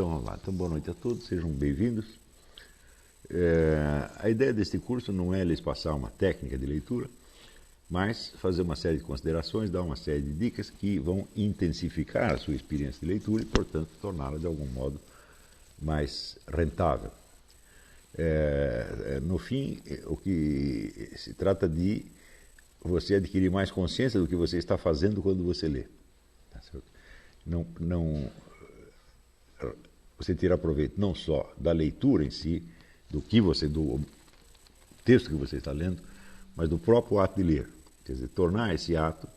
Então vamos lá. Então, boa noite a todos, sejam bem-vindos. A ideia deste curso não é lhes passar uma técnica de leitura, mas fazer uma série de considerações, dar uma série de dicas que vão intensificar a sua experiência de leitura e, portanto, torná-la de algum modo mais rentável. No fim, o que se trata de você adquirir mais consciência do que você está fazendo quando você lê. Tá certo? Você terá proveito não só da leitura em si, do texto que você está lendo, mas do próprio ato de ler. Quer dizer, tornar esse ato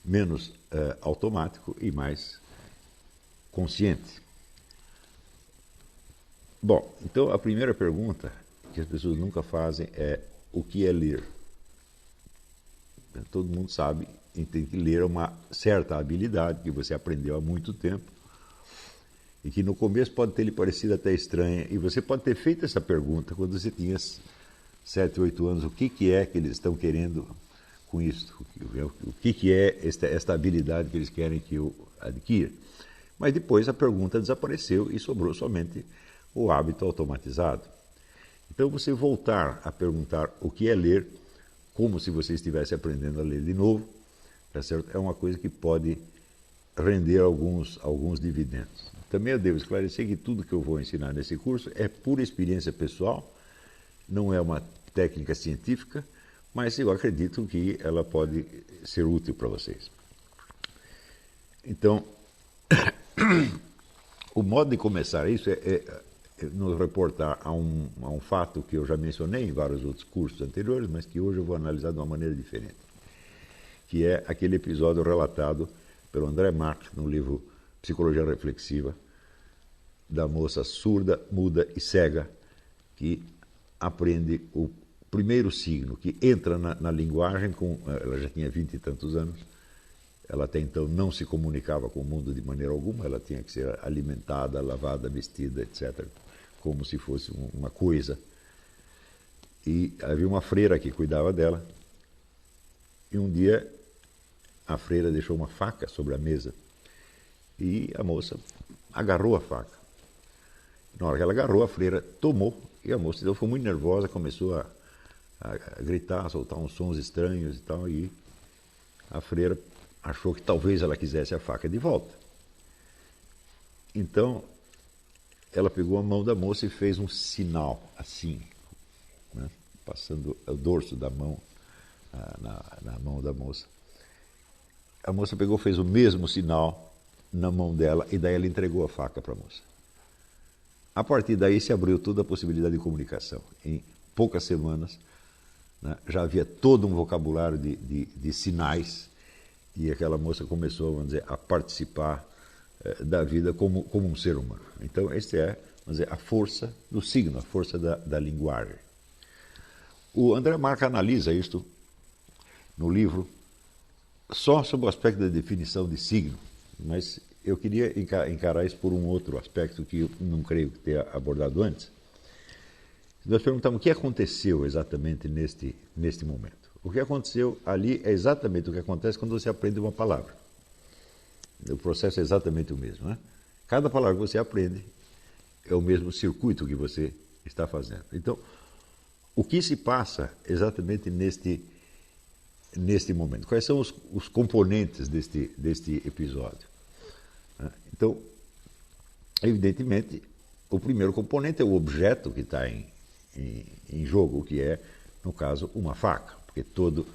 menos automático e mais consciente. Bom, então a primeira pergunta que as pessoas nunca fazem é: o que é ler? Todo mundo sabe, entende que ler é uma certa habilidade que você aprendeu há muito tempo e que no começo pode ter lhe parecido até estranha, e você pode ter feito essa pergunta quando você tinha 7, 8 anos: o que é que eles estão querendo com isso? O que é esta habilidade que eles querem que eu adquira? Mas depois a pergunta desapareceu e sobrou somente o hábito automatizado. Então, você voltar a perguntar o que é ler, como se você estivesse aprendendo a ler de novo, tá certo? É uma coisa que pode render alguns dividendos. Também eu devo esclarecer que tudo que eu vou ensinar nesse curso é pura experiência pessoal, não é uma técnica científica, mas eu acredito que ela pode ser útil para vocês. Então, o modo de começar isso é nos reportar a um fato que eu já mencionei em vários outros cursos anteriores, mas que hoje eu vou analisar de uma maneira diferente, que é aquele episódio relatado pelo André Marx no livro Psicologia Reflexiva, da moça surda, muda e cega, que aprende o primeiro signo, que entra na linguagem, ela já tinha 20 e tantos anos, ela até então não se comunicava com o mundo de maneira alguma, ela tinha que ser alimentada, lavada, vestida, etc., como se fosse uma coisa. E havia uma freira que cuidava dela, e um dia a freira deixou uma faca sobre a mesa, e a moça agarrou a faca. Na hora que ela agarrou, a freira tomou, e a moça então, foi muito nervosa, começou a gritar, a soltar uns sons estranhos e tal, e a freira achou que talvez ela quisesse a faca de volta. Então, ela pegou a mão da moça e fez um sinal, assim, né, passando o dorso da mão na mão da moça. A moça pegou, fez o mesmo sinal na mão dela, e daí ela entregou a faca para a moça. A partir daí se abriu toda a possibilidade de comunicação. Em poucas semanas, né, já havia todo um vocabulário de sinais, e aquela moça começou, vamos dizer, a participar da vida como um ser humano. Então, esta é, vamos dizer, a força do signo, a força da linguagem. O André Marx analisa isto no livro só sob o aspecto da definição de signo, mas eu queria encarar isso por um outro aspecto que eu não creio que tenha abordado antes. Nós perguntamos o que aconteceu exatamente neste momento. O que aconteceu ali é exatamente o que acontece quando você aprende uma palavra. O processo é exatamente o mesmo, né? Cada palavra que você aprende é o mesmo circuito que você está fazendo. Então, o que se passa exatamente neste momento? Quais são os componentes deste episódio? Então, evidentemente, o primeiro componente é o objeto que está em jogo, que é, no caso, uma faca, porque tudo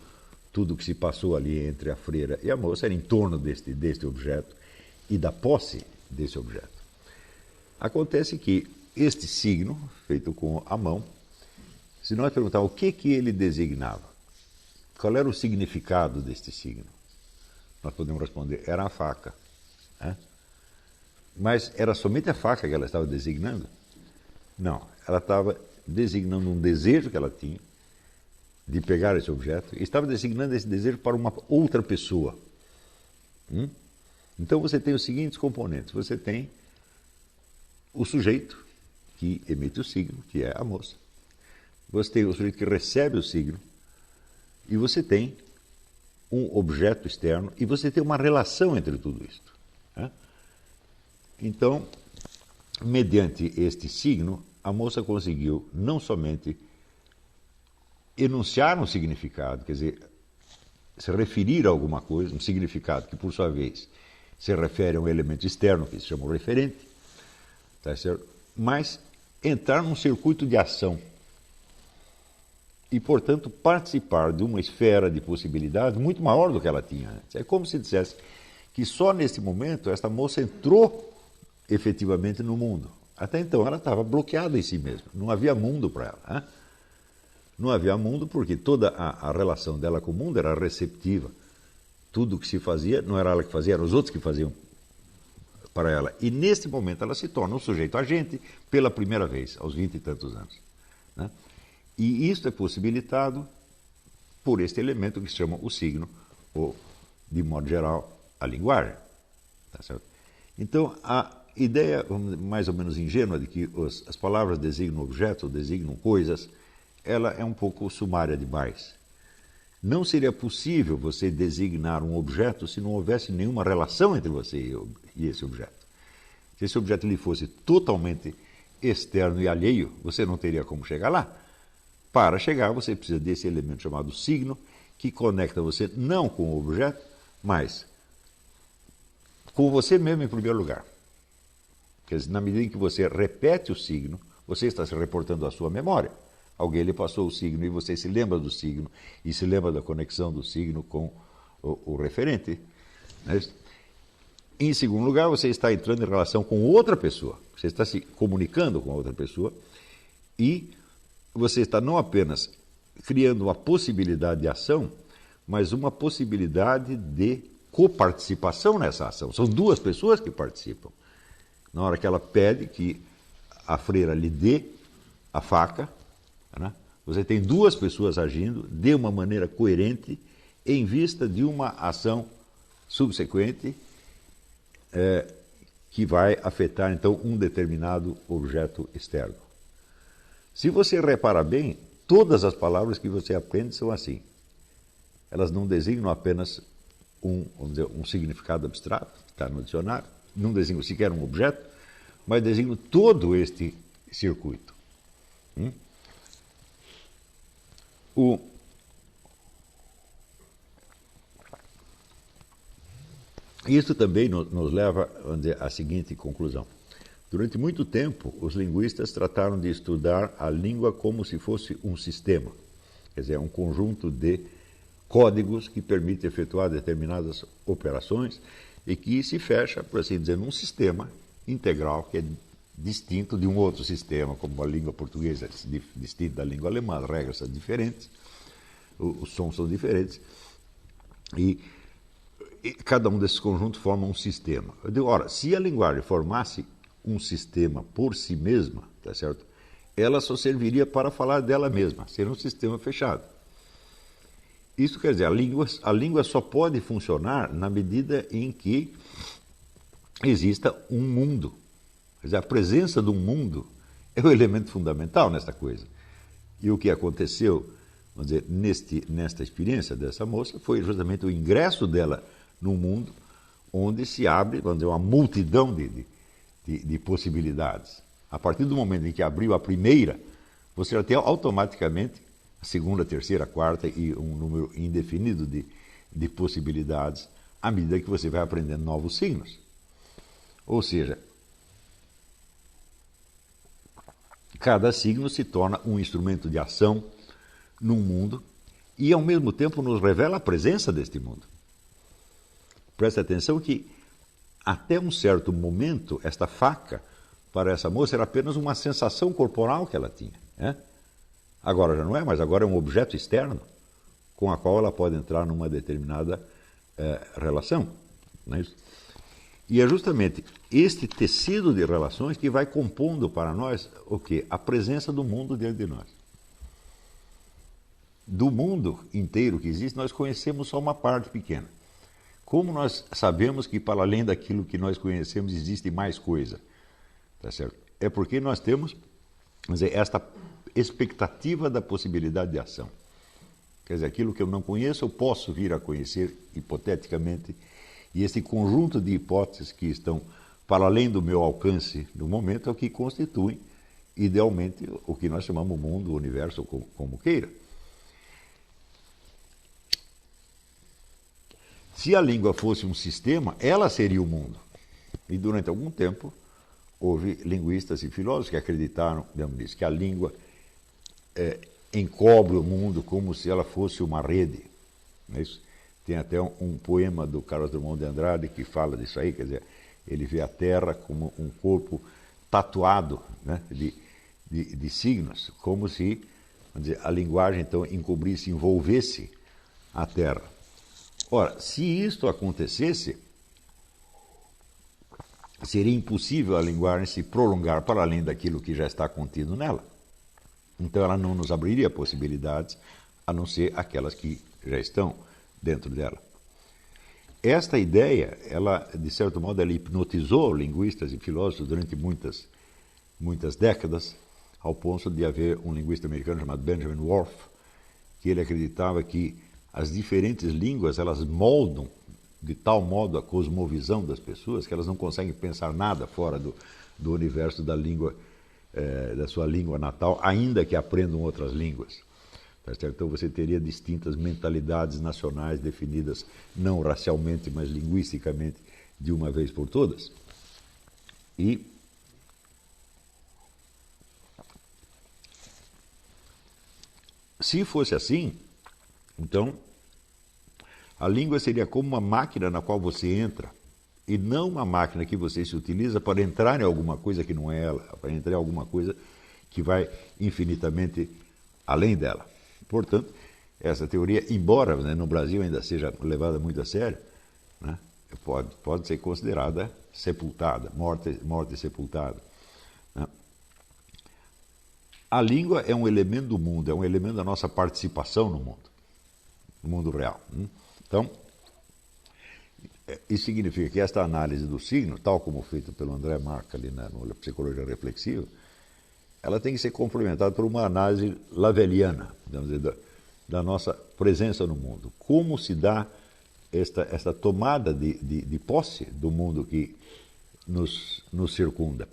que se passou ali entre a freira e a moça era em torno deste objeto e da posse desse objeto. Acontece que este signo, feito com a mão, se nós perguntarmos o que ele designava, qual era o significado deste signo, nós podemos responder: era a faca. Né? Mas era somente a faca que ela estava designando? Não, ela estava designando um desejo que ela tinha de pegar esse objeto, e estava designando esse desejo para uma outra pessoa. Então você tem os seguintes componentes: você tem o sujeito que emite o signo, que é a moça, você tem o sujeito que recebe o signo, e você tem um objeto externo, e você tem uma relação entre tudo isso. Né? Então, mediante este signo, a moça conseguiu não somente enunciar um significado, quer dizer, se referir a alguma coisa, um significado que, por sua vez, se refere a um elemento externo, que se chama o referente, tá certo? Mas entrar num circuito de ação e, portanto, participar de uma esfera de possibilidades muito maior do que ela tinha antes. É como se dissesse que só nesse momento esta moça entrou efetivamente no mundo. Até então ela estava bloqueada em si mesma, não havia mundo para ela. Né? Não havia mundo porque toda a relação dela com o mundo era receptiva. Tudo o que se fazia não era ela que fazia, eram os outros que faziam para ela. E nesse momento ela se torna um sujeito agente pela primeira vez, aos 20 e tantos anos. Né? E isso é possibilitado por este elemento que se chama o signo, ou, de modo geral, a linguagem. Tá certo? Então, a ideia mais ou menos ingênua de que as palavras designam objetos, designam coisas, ela é um pouco sumária demais. Não seria possível você designar um objeto se não houvesse nenhuma relação entre você e esse objeto. Se esse objeto lhe fosse totalmente externo e alheio, você não teria como chegar lá. Para chegar, você precisa desse elemento chamado signo, que conecta você não com o objeto, mas com você mesmo em primeiro lugar. Quer dizer, na medida em que você repete o signo, você está se reportando à sua memória. Alguém lhe passou o signo e você se lembra do signo e se lembra da conexão do signo com o referente. Né? Em segundo lugar, você está entrando em relação com outra pessoa. Você está se comunicando com outra pessoa e você está não apenas criando uma possibilidade de ação, mas uma possibilidade de coparticipação nessa ação. São duas pessoas que participam. Na hora que ela pede que a freira lhe dê a faca, né? Você tem duas pessoas agindo de uma maneira coerente em vista de uma ação subsequente que vai afetar, então, um determinado objeto externo. Se você reparar bem, todas as palavras que você aprende são assim. Elas não designam apenas vamos dizer, um significado abstrato, que está no dicionário, não designam sequer um objeto, mas designam todo este circuito. Isso também nos leva, vamos dizer, à seguinte conclusão. Durante muito tempo, os linguistas trataram de estudar a língua como se fosse um sistema, quer dizer, um conjunto de códigos que permite efetuar determinadas operações e que se fecha, por assim dizer, num sistema integral que é distinto de um outro sistema, como a língua portuguesa é distinta da língua alemã, as regras são diferentes, os sons são diferentes, e cada um desses conjuntos forma um sistema. Eu digo, ora, se a linguagem formasse um sistema por si mesma, tá certo? Ela só serviria para falar dela mesma, seria um sistema fechado. Isso quer dizer, a língua só pode funcionar na medida em que exista um mundo. Quer dizer, a presença de um mundo é o elemento fundamental nesta coisa. E o que aconteceu, vamos dizer, nesta experiência dessa moça foi justamente o ingresso dela num mundo onde se abre, vamos dizer, uma multidão de possibilidades. A partir do momento em que abriu a primeira, você já tem automaticamente a segunda, a terceira, a quarta e um número indefinido de possibilidades à medida que você vai aprendendo novos signos. Ou seja, cada signo se torna um instrumento de ação num mundo e, ao mesmo tempo, nos revela a presença deste mundo. Preste atenção que, até um certo momento, esta faca, para essa moça, era apenas uma sensação corporal que ela tinha. Né? Agora já não é, mas agora é um objeto externo com a qual ela pode entrar numa determinada relação. Não é isso? E é justamente este tecido de relações que vai compondo para nós o quê? A presença do mundo diante de nós. Do mundo inteiro que existe, nós conhecemos só uma parte pequena. Como nós sabemos que para além daquilo que nós conhecemos existe mais coisa? Tá certo? É porque nós temos, vamos dizer, esta expectativa da possibilidade de ação. Quer dizer, aquilo que eu não conheço, eu posso vir a conhecer hipoteticamente. E esse conjunto de hipóteses que estão para além do meu alcance no momento, é o que constitui, idealmente, o que nós chamamos o mundo, o universo, como queira. Se a língua fosse um sistema, ela seria o mundo. E durante algum tempo, houve linguistas e filósofos que acreditaram, digamos nisso, que a língua encobre o mundo como se ela fosse uma rede. Não é isso? Tem até um poema do Carlos Drummond de Andrade que fala disso aí, quer dizer, ele vê a Terra como um corpo tatuado, né, de signos, como se, vamos dizer, a linguagem então encobrisse, envolvesse a Terra. Ora, se isto acontecesse, seria impossível a linguagem se prolongar para além daquilo que já está contido nela. Então ela não nos abriria possibilidades, a não ser aquelas que já estão dentro dela. Esta ideia, ela, de certo modo, ela hipnotizou linguistas e filósofos durante muitas décadas, ao ponto de haver um linguista americano chamado Benjamin Worf, que ele acreditava que as diferentes línguas, elas moldam de tal modo a cosmovisão das pessoas que elas não conseguem pensar nada fora do universo da língua, da sua língua natal, ainda que aprendam outras línguas. Tá certo? Então você teria distintas mentalidades nacionais definidas não racialmente, mas linguisticamente, de uma vez por todas. E se fosse assim, então a língua seria como uma máquina na qual você entra, e não uma máquina que você se utiliza para entrar em alguma coisa que não é ela, para entrar em alguma coisa que vai infinitamente além dela. Portanto, essa teoria, embora, né, no Brasil ainda seja levada muito a sério, né, pode ser considerada sepultada, morte sepultada. Né. A língua é um elemento do mundo, é um elemento da nossa participação no mundo real. Então, isso significa que esta análise do signo, tal como feita pelo André Marca ali na Psicologia Reflexiva, ela tem que ser complementada por uma análise laveliana, vamos dizer, da nossa presença no mundo. Como se dá esta tomada de posse do mundo que nos circunda?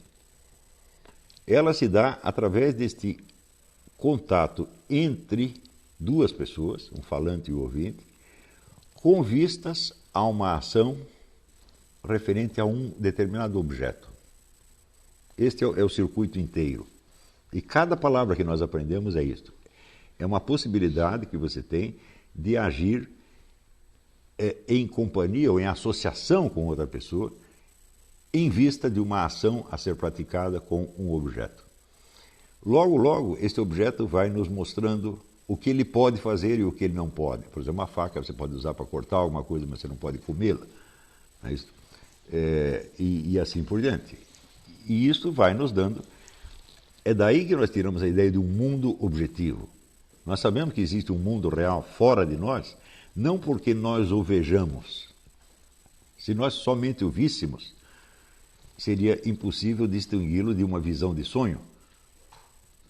Ela se dá através deste contato entre duas pessoas, um falante e um ouvinte, com vistas a uma ação referente a um determinado objeto. Este é o circuito inteiro. E cada palavra que nós aprendemos é isto. É uma possibilidade que você tem de agir em companhia ou em associação com outra pessoa, em vista de uma ação a ser praticada com um objeto. Logo, logo, este objeto vai nos mostrando o que ele pode fazer e o que ele não pode. Por exemplo, uma faca você pode usar para cortar alguma coisa, mas você não pode comê-la. Não é isso? E assim por diante. E isso vai nos dando... É daí que nós tiramos a ideia de um mundo objetivo. Nós sabemos que existe um mundo real fora de nós, não porque nós o vejamos. Se nós somente o víssemos, seria impossível distingui-lo de uma visão de sonho.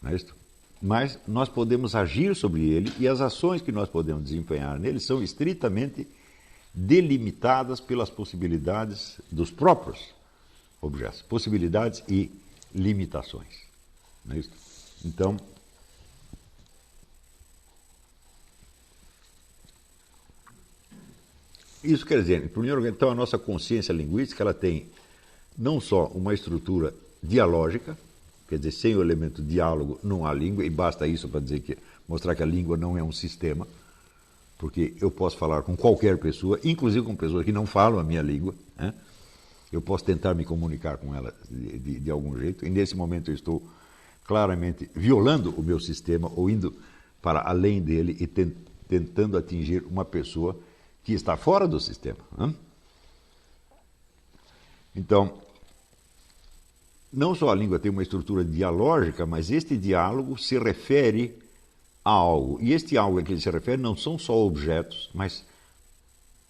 Não é isso? Mas nós podemos agir sobre ele e as ações que nós podemos desempenhar nele são estritamente delimitadas pelas possibilidades dos próprios objetos. Possibilidades e limitações. Não é isso? Então, isso quer dizer, em primeiro lugar, então, a nossa consciência linguística ela tem não só uma estrutura dialógica, quer dizer, sem o elemento diálogo não há língua, e basta isso para mostrar que a língua não é um sistema, porque eu posso falar com qualquer pessoa, inclusive com pessoas que não falam a minha língua, né? Eu posso tentar me comunicar com ela de algum jeito, e nesse momento eu estou claramente violando o meu sistema ou indo para além dele e tentando atingir uma pessoa que está fora do sistema. Né? Então, não só a língua tem uma estrutura dialógica, mas este diálogo se refere a algo. E este algo a que ele se refere não são só objetos, mas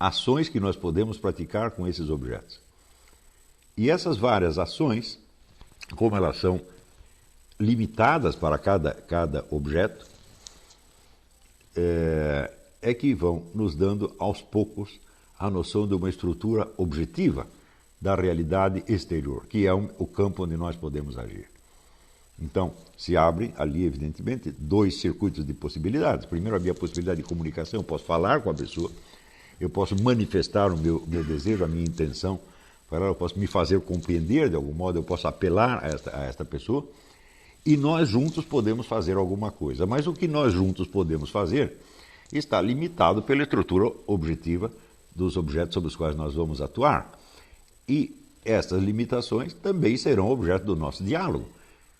ações que nós podemos praticar com esses objetos. E essas várias ações, como elas são limitadas para cada objeto, é que vão nos dando aos poucos a noção de uma estrutura objetiva da realidade exterior, que é o campo onde nós podemos agir. Então, se abre ali, evidentemente, dois circuitos de possibilidades. Primeiro, havia a possibilidade de comunicação, eu posso falar com a pessoa, eu posso manifestar o meu desejo, a minha intenção, eu posso me fazer compreender de algum modo, eu posso apelar a esta pessoa, e nós juntos podemos fazer alguma coisa. Mas o que nós juntos podemos fazer está limitado pela estrutura objetiva dos objetos sobre os quais nós vamos atuar. E essas limitações também serão objeto do nosso diálogo.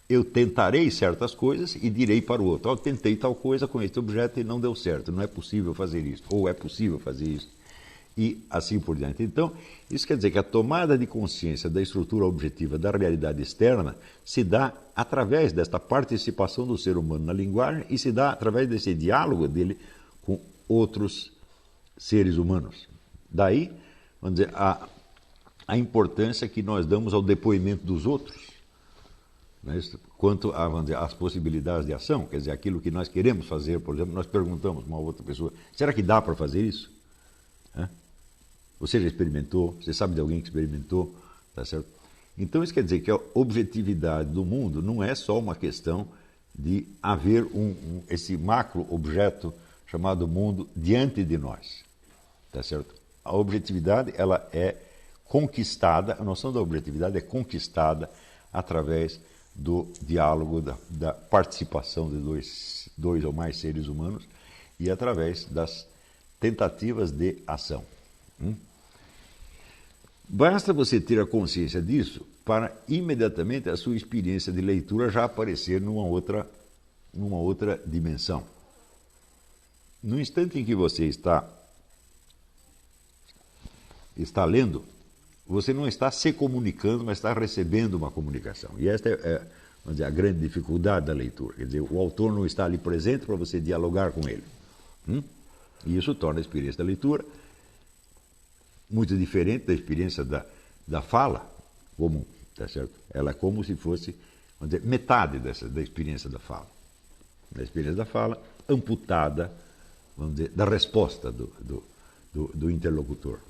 Eu tentarei certas coisas e direi para o outro, eu tentei tal coisa com este objeto e não deu certo, não é possível fazer isso, ou é possível fazer isso, e assim por diante. Então, isso quer dizer que a tomada de consciência da estrutura objetiva da realidade externa se dá através desta participação do ser humano na linguagem e se dá através desse diálogo dele com outros seres humanos. Daí, vamos dizer, a importância que nós damos ao depoimento dos outros, né, quanto a, vamos dizer, às possibilidades de ação, quer dizer, aquilo que nós queremos fazer, por exemplo, nós perguntamos a uma outra pessoa, será que dá para fazer isso? Você já experimentou? Você sabe de alguém que experimentou? Tá certo? Então isso quer dizer que a objetividade do mundo não é só uma questão de haver esse macro objeto chamado mundo diante de nós. Tá certo? A objetividade, ela é conquistada, a noção da objetividade é conquistada através do diálogo, da participação de dois ou mais seres humanos e através das tentativas de ação. Basta você ter a consciência disso para imediatamente a sua experiência de leitura já aparecer numa outra dimensão. No instante em que você está lendo, você não está se comunicando, mas está recebendo uma comunicação. E esta é, vamos dizer, a grande dificuldade da leitura. Quer dizer, o autor não está ali presente para você dialogar com ele. E isso torna a experiência da leitura muito diferente da experiência da fala comum, tá certo? Ela é como se fosse, vamos dizer, metade da experiência da fala. Da experiência da fala amputada, vamos dizer, da resposta do interlocutor.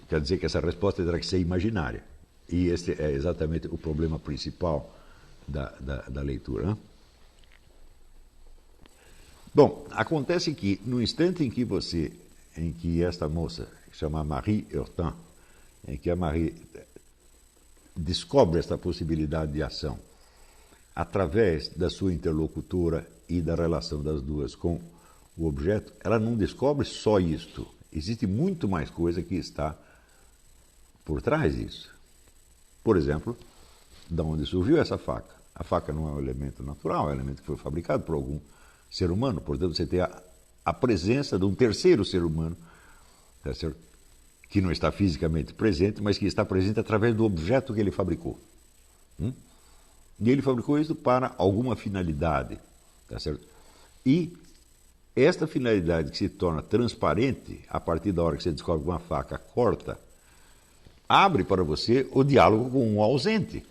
Quer dizer que essa resposta terá que ser imaginária. E esse é exatamente o problema principal da leitura. Bom, acontece que no instante em que esta moça, que se chama Marie Hortin, em que a Marie descobre esta possibilidade de ação através da sua interlocutora e da relação das duas com o objeto, ela não descobre só isto. Existe muito mais coisa que está por trás disso. Por exemplo, de onde surgiu essa faca? A faca não é um elemento natural, é um elemento que foi fabricado por algum ser humano. Portanto, você tem a presença de um terceiro ser humano, tá certo? Que não está fisicamente presente, mas que está presente através do objeto que ele fabricou. E ele fabricou isso para alguma finalidade, tá certo? E esta finalidade que se torna transparente a partir da hora que você descobre que uma faca corta, abre para você o diálogo com um ausente.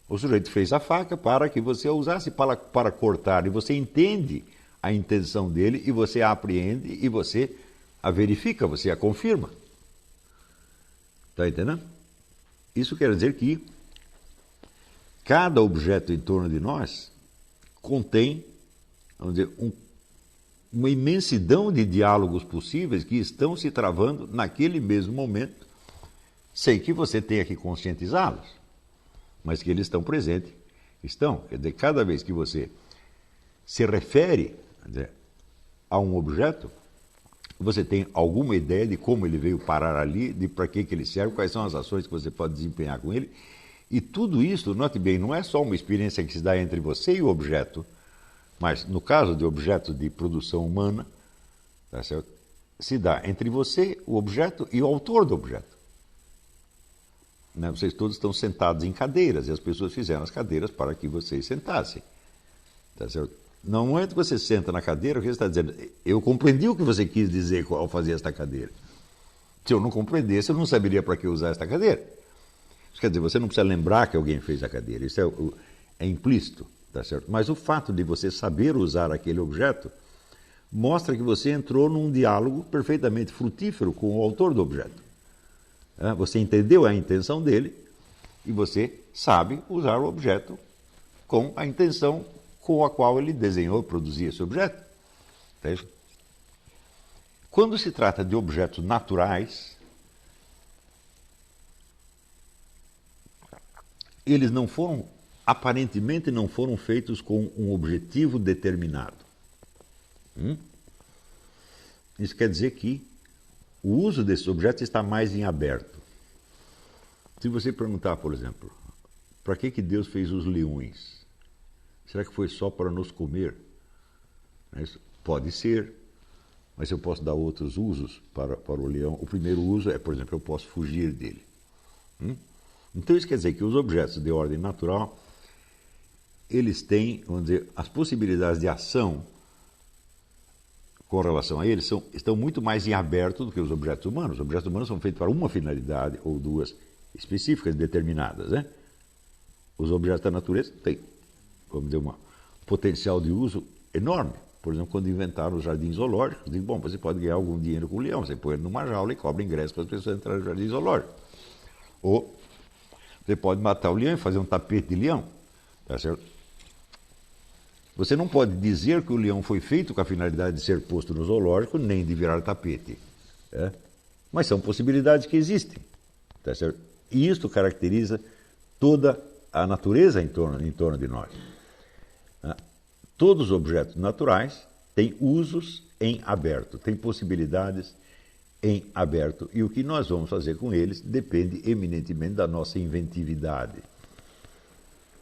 O sujeito fez a faca para que você a usasse para cortar, e você entende a intenção dele, e você a apreende, e você a verifica, você a confirma. Está entendendo? Isso quer dizer que cada objeto em torno de nós contém, vamos dizer, uma imensidão de diálogos possíveis que estão se travando naquele mesmo momento, sem que você tenha que conscientizá-los, mas que eles estão presentes. Quer dizer, cada vez que você se refere, quer dizer, a um objeto, você tem alguma ideia de como ele veio parar ali, de para que ele serve, quais são as ações que você pode desempenhar com ele. E tudo isso, note bem, não é só uma experiência que se dá entre você e o objeto, mas no caso de objeto de produção humana, tá certo? Se dá entre você, o objeto e o autor do objeto. Né? Vocês todos estão sentados em cadeiras e as pessoas fizeram as cadeiras para que vocês sentassem. Tá certo? No momento que você senta na cadeira, o que você está dizendo? Eu compreendi o que você quis dizer ao fazer esta cadeira. Se eu não compreendesse, eu não saberia para que usar esta cadeira. Isso quer dizer, você não precisa lembrar que alguém fez a cadeira. Isso é implícito, tá certo? Mas o fato de você saber usar aquele objeto mostra que você entrou num diálogo perfeitamente frutífero com o autor do objeto. Você entendeu a intenção dele e você sabe usar o objeto com a intenção com a qual ele desenhou e produziu esse objeto. Quando se trata de objetos naturais, eles aparentemente não foram feitos com um objetivo determinado. Isso quer dizer que o uso desses objetos está mais em aberto. Se você perguntar, por exemplo, para que Deus fez os leões? Será que foi só para nos comer? Pode ser, mas eu posso dar outros usos para o leão. O primeiro uso é, por exemplo, eu posso fugir dele. Então isso quer dizer que os objetos de ordem natural, eles têm, vamos dizer, as possibilidades de ação com relação a eles estão muito mais em aberto do que os objetos humanos. Os objetos humanos são feitos para uma finalidade ou duas específicas, determinadas. Os objetos da natureza têm, vamos dizer, um potencial de uso enorme. Por exemplo, quando inventaram os jardins zoológicos, digo, bom, você pode ganhar algum dinheiro com o leão, você põe ele numa jaula e cobra ingresso para as pessoas entrarem no jardim zoológico. Ou você pode matar o leão e fazer um tapete de leão. Tá certo? Você não pode dizer que o leão foi feito com a finalidade de ser posto no zoológico, nem de virar tapete. Mas são possibilidades que existem. Tá certo? E isto caracteriza toda a natureza em torno de nós. Todos os objetos naturais têm usos em aberto, têm possibilidades em aberto. E o que nós vamos fazer com eles depende eminentemente da nossa inventividade.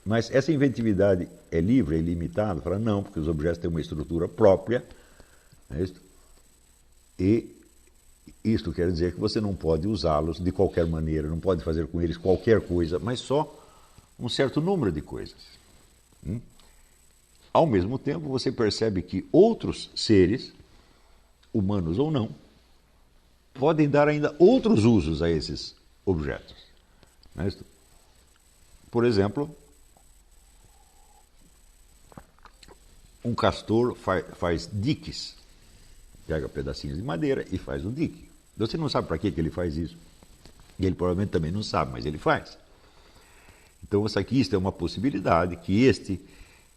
Mas essa inventividade é livre, é ilimitada? Fala, não, porque os objetos têm uma estrutura própria. E isto quer dizer que você não pode usá-los de qualquer maneira, não pode fazer com eles qualquer coisa, mas só um certo número de coisas. Ao mesmo tempo, você percebe que outros seres, humanos ou não, podem dar ainda outros usos a esses objetos. Por exemplo, um castor faz diques, pega pedacinhos de madeira e faz um dique. Você não sabe para que ele faz isso. E ele provavelmente também não sabe, mas ele faz. Então, isto é uma possibilidade que este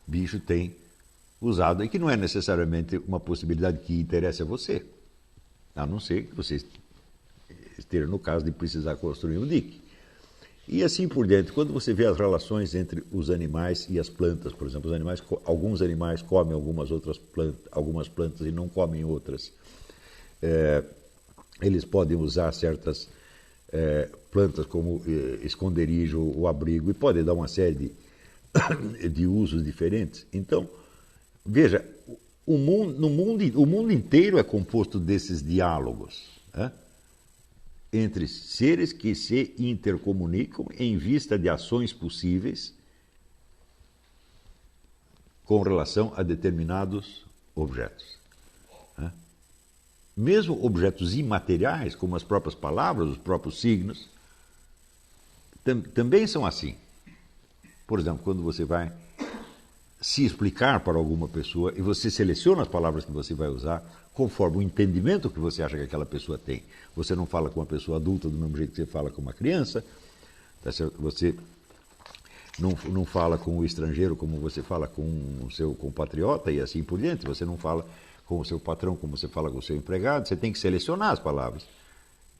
bicho tem usado e que não é necessariamente uma possibilidade que interesse a você, a não ser que você esteja no caso de precisar construir um dique. E assim por diante, quando você vê as relações entre os animais e as plantas, por exemplo, alguns animais comem algumas plantas e não comem outras. Eles podem usar certas plantas como esconderijo ou abrigo e podem dar uma série de usos diferentes. Então, veja, o mundo inteiro é composto desses diálogos, entre seres que se intercomunicam em vista de ações possíveis com relação a determinados objetos. Mesmo objetos imateriais, como as próprias palavras, os próprios signos, também são assim. Por exemplo, quando você vai se explicar para alguma pessoa e você seleciona as palavras que você vai usar conforme o entendimento que você acha que aquela pessoa tem. Você não fala com uma pessoa adulta do mesmo jeito que você fala com uma criança, tá certo? Você não fala com o estrangeiro como você fala com o seu compatriota e assim por diante. Você não fala com o seu patrão como você fala com o seu empregado. Você tem que selecionar as palavras.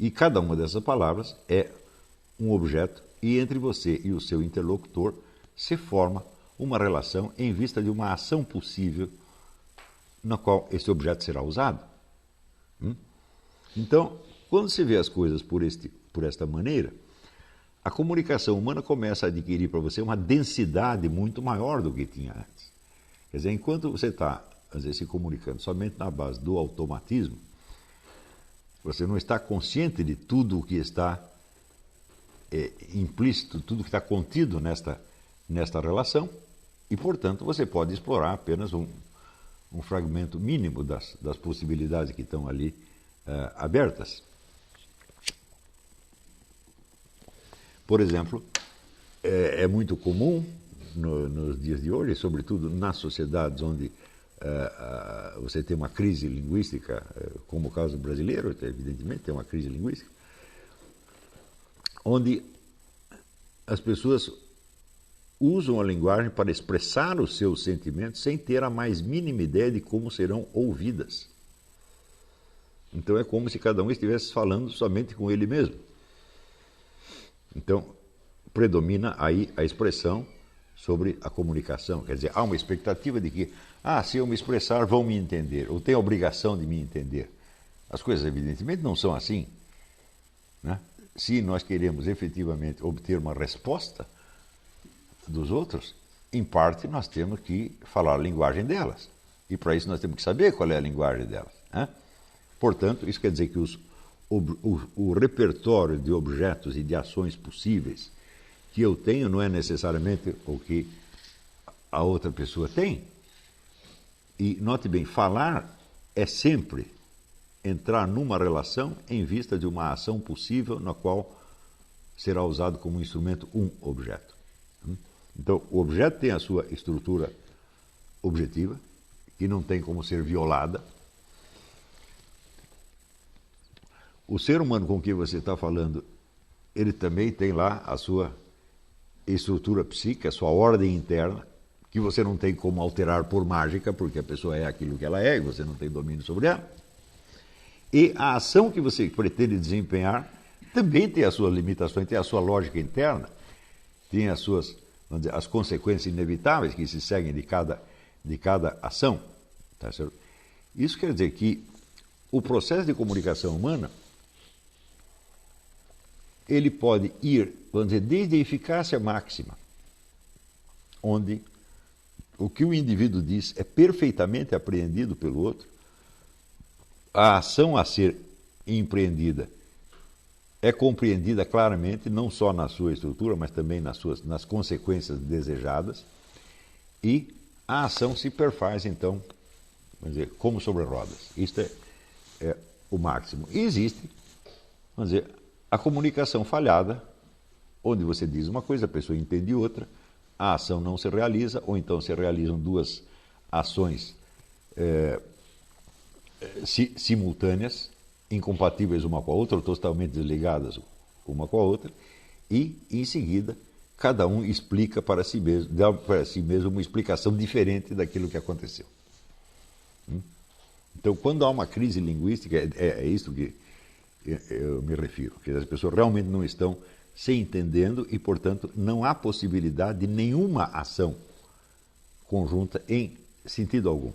E cada uma dessas palavras é um objeto e entre você e o seu interlocutor se forma uma relação em vista de uma ação possível na qual esse objeto será usado. Então, quando se vê as coisas por esta maneira, a comunicação humana começa a adquirir para você uma densidade muito maior do que tinha antes. Quer dizer, enquanto você está, às vezes, se comunicando somente na base do automatismo, você não está consciente de tudo o que está implícito, tudo que está contido nesta relação, e, portanto, você pode explorar apenas um fragmento mínimo das possibilidades que estão ali abertas. Por exemplo, é muito comum nos dias de hoje, sobretudo nas sociedades onde você tem uma crise linguística, como o caso brasileiro, evidentemente tem uma crise linguística, onde as pessoas usam a linguagem para expressar os seus sentimentos sem ter a mais mínima ideia de como serão ouvidas. Então é como se cada um estivesse falando somente com ele mesmo. Então, predomina aí a expressão sobre a comunicação. Quer dizer, há uma expectativa de que, se eu me expressar, vão me entender, ou têm a obrigação de me entender. As coisas, evidentemente, não são assim, né? Se nós queremos efetivamente obter uma resposta dos outros, em parte nós temos que falar a linguagem delas. E para isso nós temos que saber qual é a linguagem delas, né? Portanto, isso quer dizer que o repertório de objetos e de ações possíveis que eu tenho não é necessariamente o que a outra pessoa tem. E note bem, falar é sempre entrar numa relação em vista de uma ação possível na qual será usado como instrumento um objeto. Então, o objeto tem a sua estrutura objetiva, que não tem como ser violada. O ser humano com quem você está falando, ele também tem lá a sua estrutura psíquica, a sua ordem interna, que você não tem como alterar por mágica, porque a pessoa é aquilo que ela é e você não tem domínio sobre ela. E a ação que você pretende desempenhar também tem as suas limitações, tem a sua lógica interna, tem as suas, vamos dizer, as consequências inevitáveis que se seguem de cada ação. Tá certo? Isso quer dizer que o processo de comunicação humana ele pode ir, vamos dizer, desde a eficácia máxima, onde o que o indivíduo diz é perfeitamente apreendido pelo outro, a ação a ser empreendida é compreendida claramente, não só na sua estrutura, mas também nas consequências desejadas, e a ação se perfaz, então, vamos dizer, como sobre rodas. Isto é o máximo. E existe, vamos dizer, a comunicação falhada, onde você diz uma coisa, a pessoa entende outra, a ação não se realiza, ou então se realizam duas ações simultâneas, incompatíveis uma com a outra, ou totalmente desligadas uma com a outra, e, em seguida, cada um explica para si mesmo, dá para si mesmo uma explicação diferente daquilo que aconteceu. Então, quando há uma crise linguística, é isso que eu me refiro, que as pessoas realmente não estão se entendendo e, portanto, não há possibilidade de nenhuma ação conjunta em sentido algum.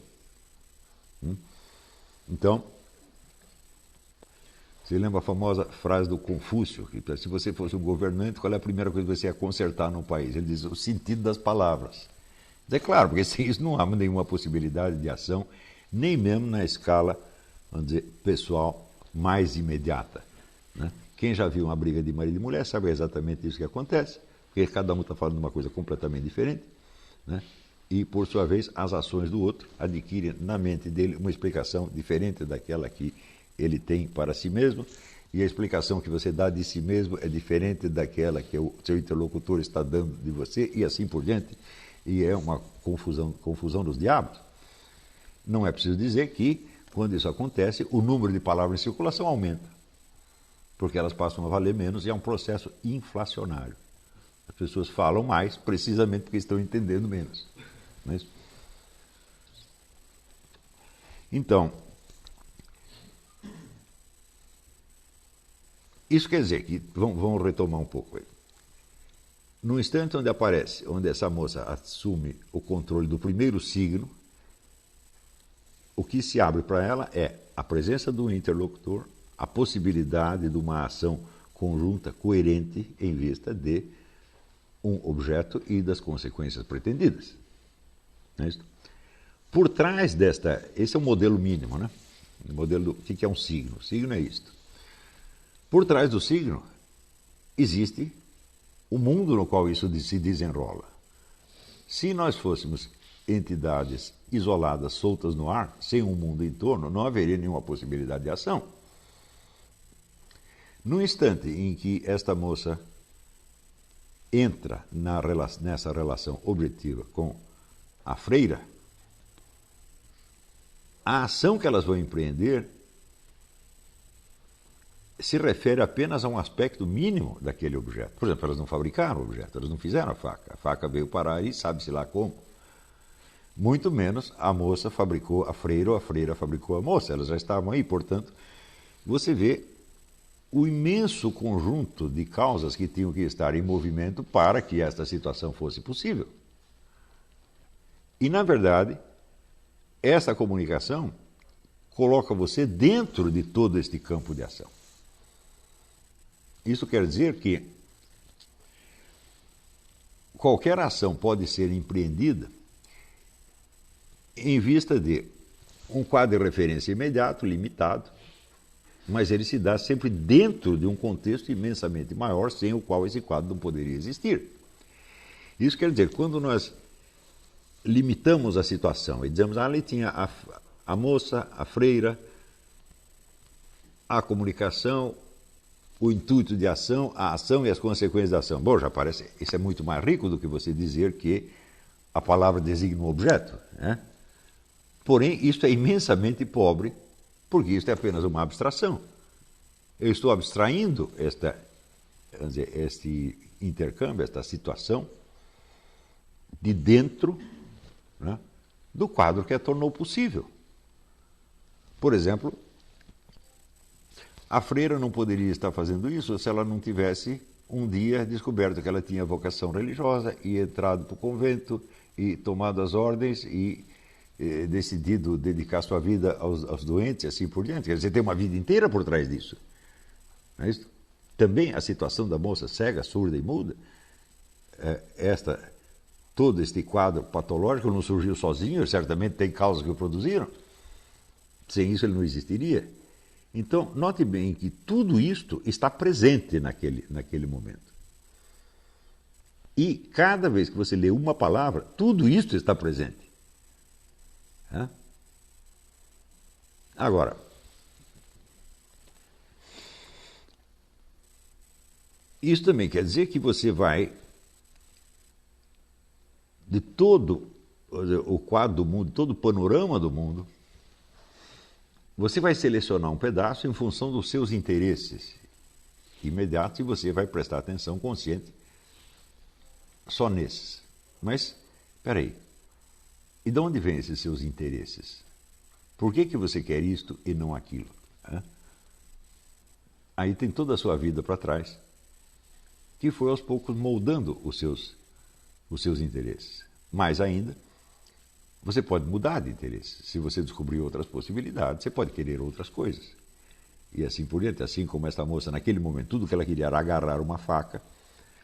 Então, você lembra a famosa frase do Confúcio, que se você fosse um governante, qual é a primeira coisa que você ia consertar no país? Ele diz o sentido das palavras. É claro, porque sem isso não há nenhuma possibilidade de ação, nem mesmo na escala, vamos dizer, pessoal mais imediata, né? Quem já viu uma briga de marido e mulher sabe exatamente isso que acontece, porque cada um está falando uma coisa completamente diferente, né? E, por sua vez, as ações do outro adquirem na mente dele uma explicação diferente daquela que ele tem para si mesmo, e a explicação que você dá de si mesmo é diferente daquela que o seu interlocutor está dando de você, e assim por diante, e é uma confusão dos diabos. Não é preciso dizer que, quando isso acontece, o número de palavras em circulação aumenta, porque elas passam a valer menos e é um processo inflacionário. As pessoas falam mais precisamente porque estão entendendo menos. Não é isso? Então, isso quer dizer que, vamos retomar um pouco aí. No instante onde essa moça assume o controle do primeiro signo, o que se abre para ela é a presença do interlocutor, a possibilidade de uma ação conjunta, coerente, em vista de um objeto e das consequências pretendidas. Não é isso? Por trás esse é o modelo mínimo, né? O modelo o que é um signo? O signo é isto. Por trás do signo existe o mundo no qual isso se desenrola. Se nós fôssemos entidades isoladas, soltas no ar, sem um mundo em torno, não haveria nenhuma possibilidade de ação. No instante em que esta moça entra nessa relação objetiva com a freira, a ação que elas vão empreender se refere apenas a um aspecto mínimo daquele objeto. Por exemplo, elas não fabricaram o objeto, elas não fizeram a faca. A faca veio parar aí, sabe-se lá como. Muito menos a moça fabricou a freira ou a freira fabricou a moça. Elas já estavam aí, portanto, você vê o imenso conjunto de causas que tinham que estar em movimento para que esta situação fosse possível. E, na verdade, essa comunicação coloca você dentro de todo este campo de ação. Isso quer dizer que qualquer ação pode ser empreendida em vista de um quadro de referência imediato, limitado, mas ele se dá sempre dentro de um contexto imensamente maior, sem o qual esse quadro não poderia existir. Isso quer dizer, quando nós limitamos a situação e dizemos, ali tinha a moça, a freira, a comunicação, o intuito de ação, a ação e as consequências da ação. Bom, já parece, isso é muito mais rico do que você dizer que a palavra designa um objeto, né? Porém, isso é imensamente pobre, porque isso é apenas uma abstração. Eu estou abstraindo este intercâmbio, esta situação, de dentro, né, do quadro que a tornou possível. Por exemplo, a freira não poderia estar fazendo isso se ela não tivesse um dia descoberto que ela tinha vocação religiosa e entrado para o convento e tomado as ordens e decidido dedicar sua vida aos doentes e assim por diante. Quer dizer, tem uma vida inteira por trás disso. Não é isso? Também a situação da moça cega, surda e muda, todo este quadro patológico não surgiu sozinho, certamente tem causas que o produziram. Sem isso ele não existiria. Então, note bem que tudo isto está presente naquele momento. E cada vez que você lê uma palavra, tudo isto está presente. Agora, isso também quer dizer que você vai, de todo o quadro do mundo, todo o panorama do mundo, você vai selecionar um pedaço em função dos seus interesses imediatos e você vai prestar atenção consciente só nesses. Mas, espera aí, e de onde vêm esses seus interesses? Por que você quer isto e não aquilo? Aí tem toda a sua vida para trás, que foi aos poucos moldando os seus interesses. Mais ainda, você pode mudar de interesse. Se você descobrir outras possibilidades, você pode querer outras coisas. E assim por diante, assim como esta moça, naquele momento, tudo que ela queria era agarrar uma faca,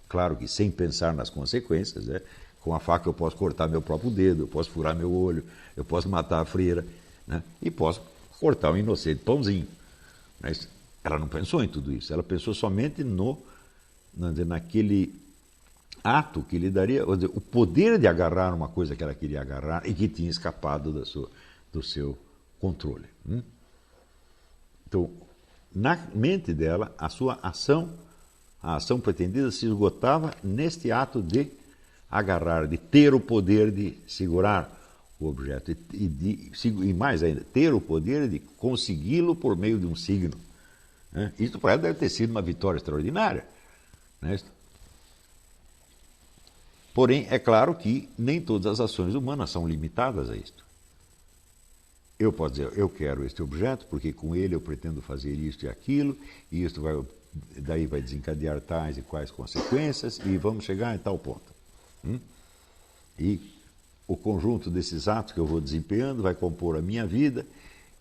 claro que sem pensar nas consequências, né? Com a faca eu posso cortar meu próprio dedo, eu posso furar meu olho, eu posso matar a freira, né? E posso cortar um inocente pãozinho. Mas ela não pensou em tudo isso, ela pensou somente naquele ato que lhe daria o poder de agarrar uma coisa que ela queria agarrar e que tinha escapado do seu controle. Então, na mente dela, a ação pretendida se esgotava neste ato de agarrar, de ter o poder de segurar o objeto e mais ainda, ter o poder de consegui-lo por meio de um signo. Isso para ela deve ter sido uma vitória extraordinária. Não é isso? Porém, é claro que nem todas as ações humanas são limitadas a isto. Eu posso dizer, eu quero este objeto porque com ele eu pretendo fazer isto e aquilo, e isto daí vai desencadear tais e quais consequências, e vamos chegar em tal ponto. E o conjunto desses atos que eu vou desempenhando vai compor a minha vida,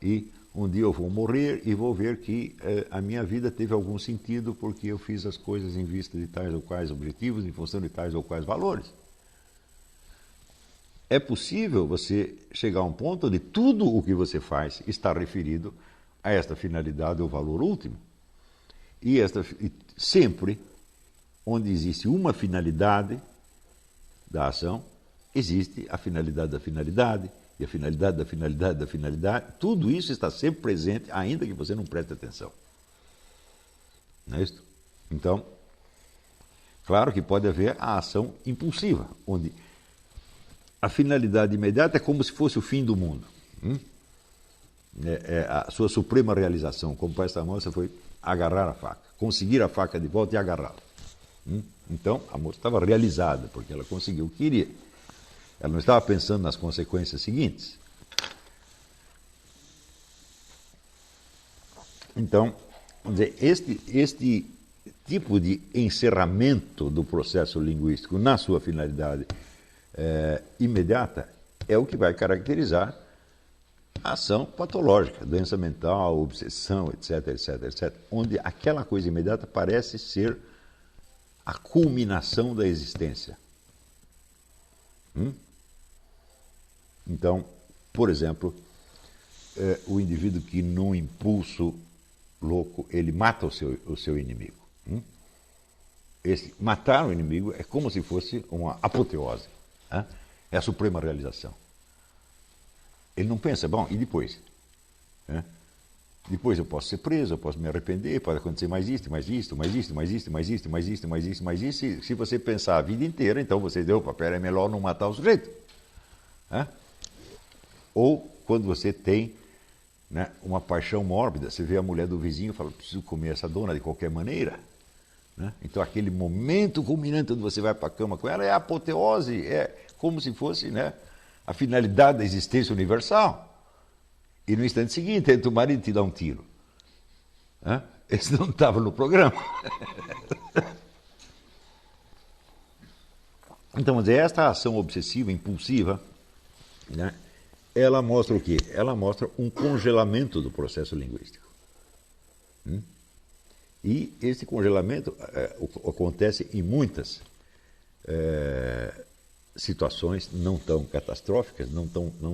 e um dia eu vou morrer e vou ver que a minha vida teve algum sentido porque eu fiz as coisas em vista de tais ou quais objetivos, em função de tais ou quais valores. É possível você chegar a um ponto onde tudo o que você faz está referido a esta finalidade ou valor último. E sempre onde existe uma finalidade da ação, existe a finalidade da finalidade, e a finalidade da finalidade da finalidade. Tudo isso está sempre presente, ainda que você não preste atenção. Não é isso? Então, claro que pode haver a ação impulsiva, onde a finalidade imediata é como se fosse o fim do mundo. É a sua suprema realização, como para esta moça foi agarrar a faca, conseguir a faca de volta e agarrá-la. Então, a moça estava realizada, porque ela conseguiu o que queria. Ela não estava pensando nas consequências seguintes. Então, vamos dizer, este tipo de encerramento do processo linguístico na sua finalidade imediata é o que vai caracterizar a ação patológica, doença mental, obsessão, etc, etc, etc, onde aquela coisa imediata parece ser a culminação da existência. Então, por exemplo, o indivíduo que num impulso louco, ele mata o seu inimigo. Matar o inimigo é como se fosse uma apoteose. É a suprema realização. Ele não pensa, bom, e depois? Depois eu posso ser preso, eu posso me arrepender, pode acontecer mais isto, mais isto, mais isto, mais isto, mais isto, mais isto, mais isto, mais isto. Se você pensar a vida inteira, então você deu o papel, é melhor não matar o sujeito. Ou quando você tem uma paixão mórbida, você vê a mulher do vizinho e fala, preciso comer essa dona de qualquer maneira. Então aquele momento culminante onde você vai para a cama com ela é a apoteose, é como se fosse a finalidade da existência universal. E no instante seguinte, entra o marido e te dá um tiro. Esse não estava no programa. Então, vamos dizer, esta ação obsessiva, impulsiva, ela mostra o quê? Ela mostra um congelamento do processo linguístico. E esse congelamento acontece em muitas situações não tão catastróficas, não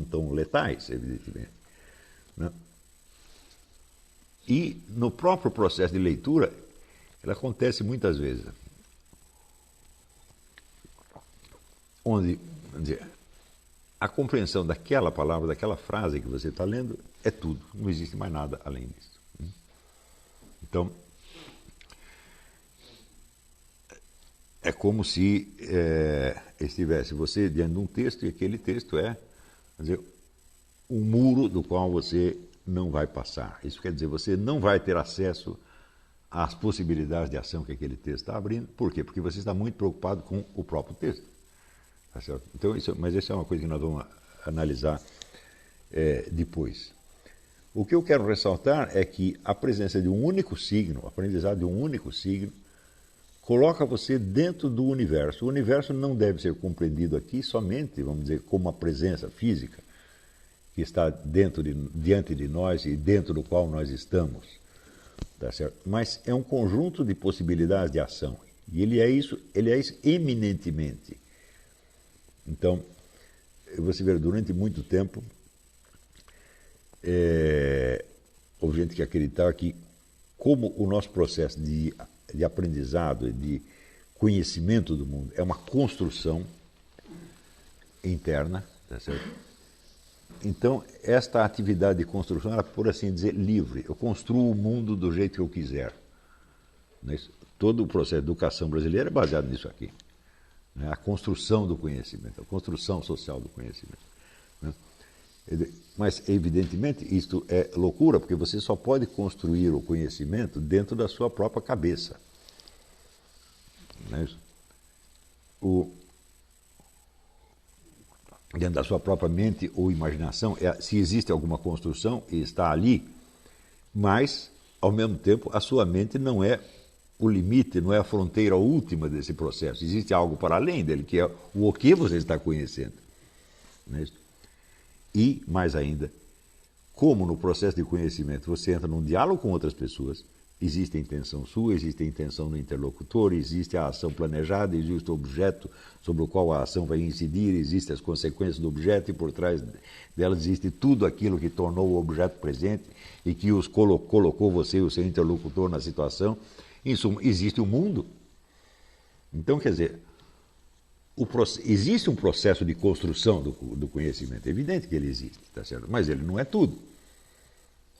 tão letais, evidentemente. E no próprio processo de leitura, ela acontece muitas vezes. Onde, vamos dizer, a compreensão daquela palavra, daquela frase que você está lendo, é tudo. Não existe mais nada além disso. Então, é como se estivesse você diante de um texto e aquele texto é, vamos dizer, um muro do qual você não vai passar. Isso quer dizer, você não vai ter acesso às possibilidades de ação que aquele texto está abrindo. Por quê? Porque você está muito preocupado com o próprio texto. Tá certo? Então, mas isso é uma coisa que nós vamos analisar depois. O que eu quero ressaltar é que a presença de um único signo, o aprendizado de um único signo, coloca você dentro do universo. O universo não deve ser compreendido aqui somente, vamos dizer, como uma presença física que está diante de nós e dentro do qual nós estamos, tá certo? Mas é um conjunto de possibilidades de ação. E ele é isso eminentemente. Então, você vê, durante muito tempo, houve gente que acreditava que, como o nosso processo de aprendizado e de conhecimento do mundo é uma construção interna, tá certo? Então, esta atividade de construção era, por assim dizer, livre. Eu construo o mundo do jeito que eu quiser. Todo o processo de educação brasileira é baseado nisso aqui. A construção do conhecimento, a construção social do conhecimento. Mas, evidentemente, isto é loucura, porque você só pode construir o conhecimento dentro da sua própria cabeça. Não é isso? Dentro da sua própria mente ou imaginação, se existe alguma construção, está ali, mas, ao mesmo tempo, a sua mente não é o limite, não é a fronteira última desse processo. Existe algo para além dele, que é o que você está conhecendo. Não é isso? E, mais ainda, como no processo de conhecimento você entra num diálogo com outras pessoas, existe a intenção sua, existe a intenção do interlocutor, existe a ação planejada, existe o objeto sobre o qual a ação vai incidir, existem as consequências do objeto e por trás delas existe tudo aquilo que tornou o objeto presente e que colocou você e o seu interlocutor na situação. Em suma, existe o mundo. Então, quer dizer, existe um processo de construção do conhecimento. É evidente que ele existe, tá certo? Mas ele não é tudo.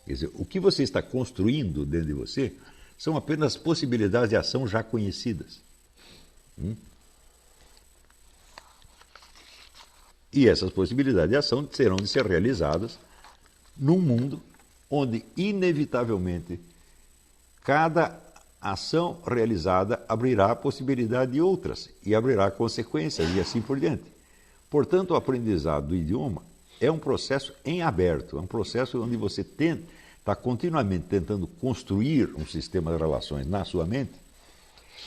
Quer dizer, o que você está construindo dentro de você são apenas possibilidades de ação já conhecidas. E essas possibilidades de ação terão de ser realizadas num mundo onde, inevitavelmente, cada ação realizada abrirá a possibilidade de outras e abrirá consequências e assim por diante. Portanto, o aprendizado do idioma é um processo em aberto, é um processo onde você está continuamente tentando construir um sistema de relações na sua mente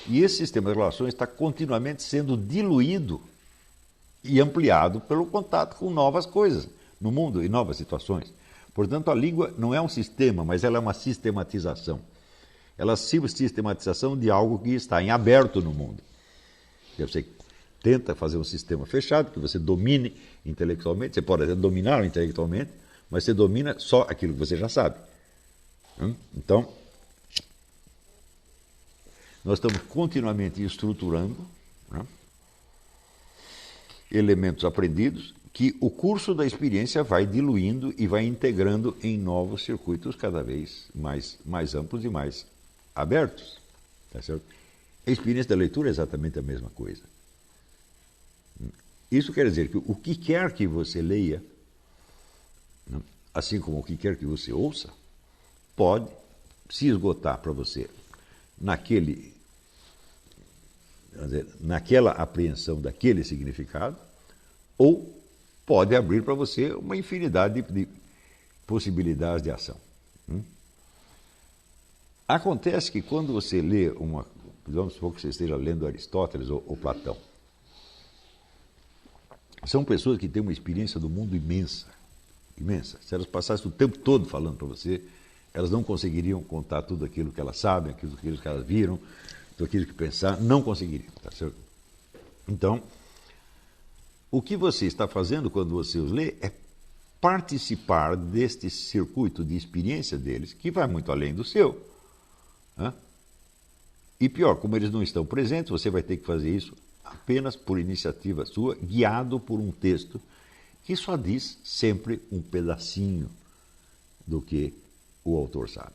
e esse sistema de relações está continuamente sendo diluído e ampliado pelo contato com novas coisas no mundo e novas situações. Portanto, a língua não é um sistema, mas ela é uma sistematização. Ela é a sistematização de algo que está em aberto no mundo. Você tenta fazer um sistema fechado, que você domine intelectualmente, você pode até dominar intelectualmente, mas você domina só aquilo que você já sabe. Então, nós estamos continuamente estruturando, né, elementos aprendidos que o curso da experiência vai diluindo e vai integrando em novos circuitos cada vez mais amplos e mais abertos. Tá certo? A experiência da leitura é exatamente a mesma coisa. Isso quer dizer que o que quer que você leia, assim como o que quer que você ouça, pode se esgotar para você naquela apreensão daquele significado, ou pode abrir para você uma infinidade de possibilidades de ação. Acontece que quando você lê vamos supor que você esteja lendo Aristóteles ou Platão, são pessoas que têm uma experiência do mundo imensa, imensa. Se elas passassem o tempo todo falando para você, elas não conseguiriam contar tudo aquilo que elas sabem, aquilo que elas viram, tudo aquilo que pensaram, não conseguiriam. Tá certo? Então, o que você está fazendo quando você os lê é participar deste circuito de experiência deles, que vai muito além do seu. E pior, como eles não estão presentes, você vai ter que fazer isso apenas por iniciativa sua, guiado por um texto que só diz sempre um pedacinho do que o autor sabe.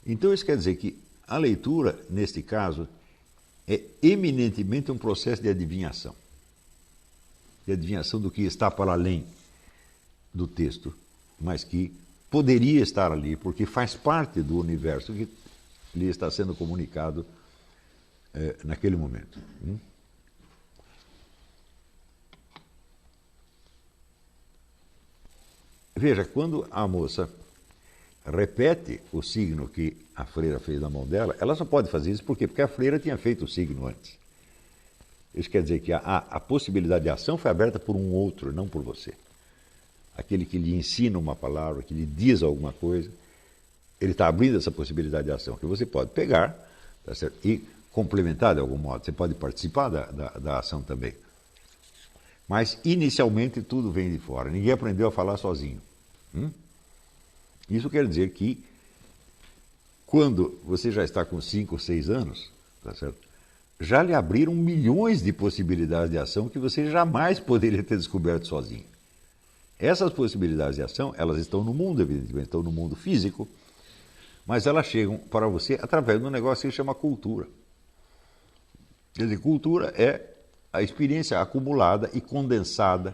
Então isso quer dizer que a leitura, neste caso, é eminentemente um processo de adivinhação do que está para além do texto, mas que poderia estar ali, porque faz parte do universo que lhe está sendo comunicado naquele momento. Veja, quando a moça repete o signo que a freira fez na mão dela, ela só pode fazer isso porque a freira tinha feito o signo antes. Isso quer dizer que a possibilidade de ação foi aberta por um outro, não por você. Aquele que lhe ensina uma palavra, que lhe diz alguma coisa, ele está abrindo essa possibilidade de ação, que você pode pegar, tá certo? E complementar de algum modo. Você pode participar da ação também. Mas, inicialmente, tudo vem de fora. Ninguém aprendeu a falar sozinho. Isso quer dizer que, quando você já está com 5 ou 6 anos, tá certo? Já lhe abriram milhões de possibilidades de ação que você jamais poderia ter descoberto sozinho. Essas possibilidades de ação, elas estão no mundo, evidentemente, estão no mundo físico, mas elas chegam para você através de um negócio que se chama cultura. Quer dizer, cultura é a experiência acumulada e condensada,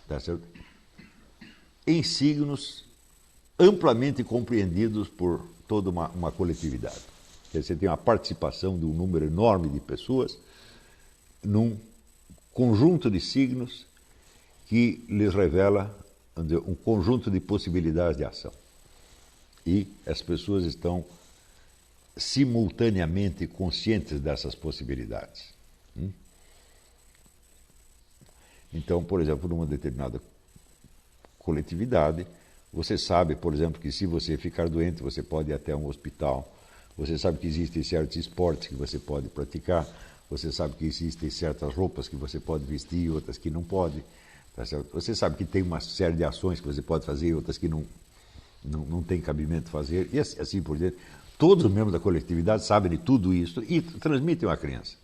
tá certo? Em signos amplamente compreendidos por toda uma coletividade. Quer dizer, você tem uma participação de um número enorme de pessoas num conjunto de signos que lhes revela, vamos dizer, um conjunto de possibilidades de ação. E as pessoas estão simultaneamente conscientes dessas possibilidades. Então, por exemplo, numa determinada coletividade, você sabe, por exemplo, que se você ficar doente, você pode ir até um hospital. Você sabe que existem certos esportes que você pode praticar. Você sabe que existem certas roupas que você pode vestir e outras que não pode. Tá certo? Você sabe que tem uma série de ações que você pode fazer e outras que não tem cabimento fazer. E assim por diante. Todos os membros da coletividade sabem de tudo isso e transmitem à criança.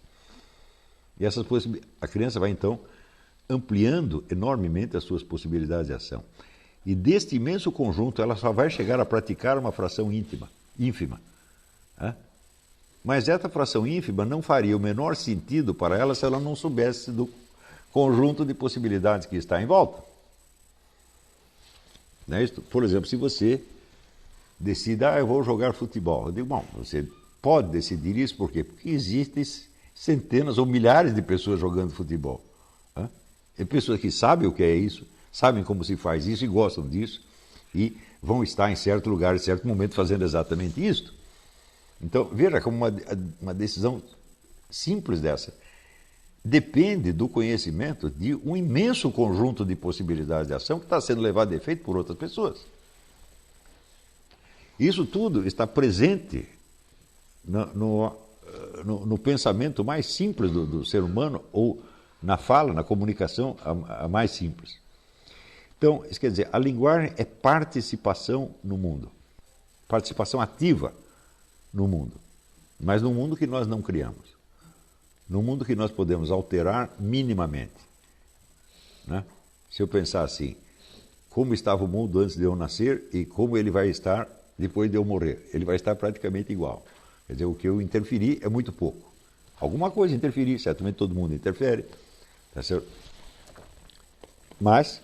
E a criança vai, então, ampliando enormemente as suas possibilidades de ação. E deste imenso conjunto, ela só vai chegar a praticar uma fração ínfima. Mas essa fração ínfima não faria o menor sentido para ela se ela não soubesse do conjunto de possibilidades que está em volta. Não é isso? Por exemplo, se você decida, eu vou jogar futebol. Eu digo, bom, você pode decidir isso, por quê? Porque existem centenas ou milhares de pessoas jogando futebol. Né? Tem pessoas que sabem o que é isso, sabem como se faz isso e gostam disso, e vão estar em certo lugar, em certo momento, fazendo exatamente isso. Então, veja como uma decisão simples dessa depende do conhecimento de um imenso conjunto de possibilidades de ação que está sendo levado a efeito por outras pessoas. Isso tudo está presente no pensamento mais simples do ser humano, ou na fala, na comunicação a mais simples. Então, isso quer dizer, a linguagem é participação no mundo, participação ativa no mundo, mas num mundo que nós não criamos, num mundo que nós podemos alterar minimamente. Né? Se eu pensar assim, como estava o mundo antes de eu nascer e como ele vai estar depois de eu morrer, ele vai estar praticamente igual. Quer dizer, o que eu interferi é muito pouco. Alguma coisa interferi, certamente todo mundo interfere, tá certo? Mas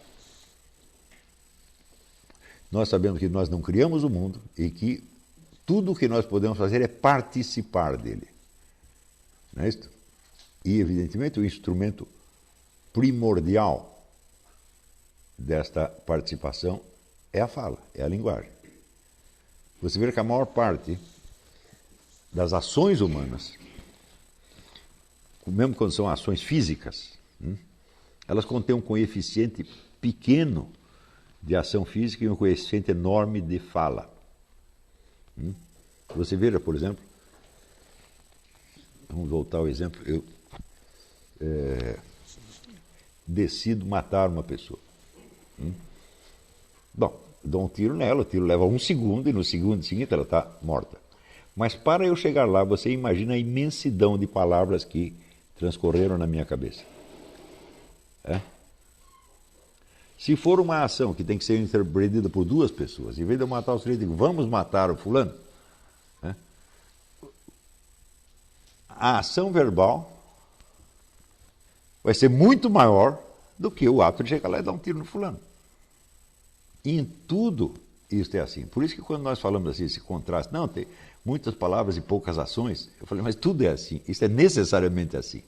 nós sabemos que nós não criamos o mundo e que tudo o que nós podemos fazer é participar dele. Não é isso? E, evidentemente, o instrumento primordial desta participação é a fala, é a linguagem. Você vê que a maior parte das ações humanas, mesmo quando são ações físicas, elas contêm um coeficiente pequeno de ação física e um coeficiente enorme de fala. Você veja, por exemplo, vamos voltar ao exemplo, eu decido matar uma pessoa. Bom, dou um tiro nela, o tiro leva 1 segundo e no segundo seguinte ela está morta. Mas para eu chegar lá, você imagina a imensidão de palavras que transcorreram na minha cabeça. Se for uma ação que tem que ser empreendida por 2 pessoas, em vez de eu matar o sujeito, eu digo, vamos matar o fulano, a ação verbal vai ser muito maior do que o ato de chegar lá e dar um tiro no fulano. E em tudo isso é assim. Por isso que quando nós falamos assim, esse contraste, não, tem muitas palavras e poucas ações, eu falei, mas tudo é assim, isso é necessariamente assim.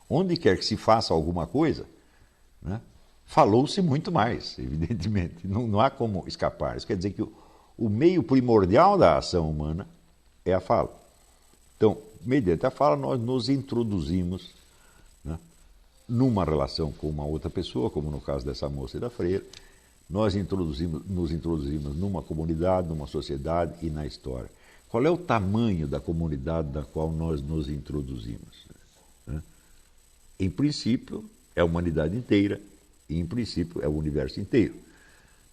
Onde quer que se faça alguma coisa, falou-se muito mais, evidentemente. Não há como escapar. Isso quer dizer que o meio primordial da ação humana é a fala. Então, mediante a fala, nós nos introduzimos numa relação com uma outra pessoa, como no caso dessa moça e da freira, nós nos introduzimos numa comunidade, numa sociedade e na história. Qual é o tamanho da comunidade da qual nós nos introduzimos? Em princípio, é a humanidade inteira, e em princípio é o universo inteiro.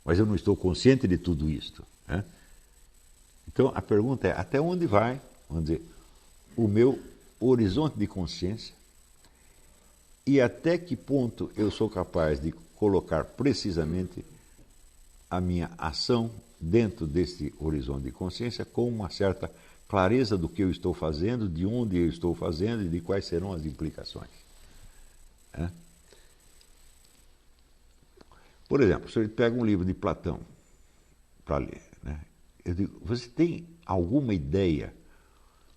Mas eu não estou consciente de tudo isto. Então, a pergunta é, até onde vai, vamos dizer, o meu horizonte de consciência e até que ponto eu sou capaz de colocar precisamente a minha ação dentro desse horizonte de consciência com uma certa clareza do que eu estou fazendo, de onde eu estou fazendo e de quais serão as implicações. Por exemplo, se eu pego um livro de Platão para ler, eu digo, você tem alguma ideia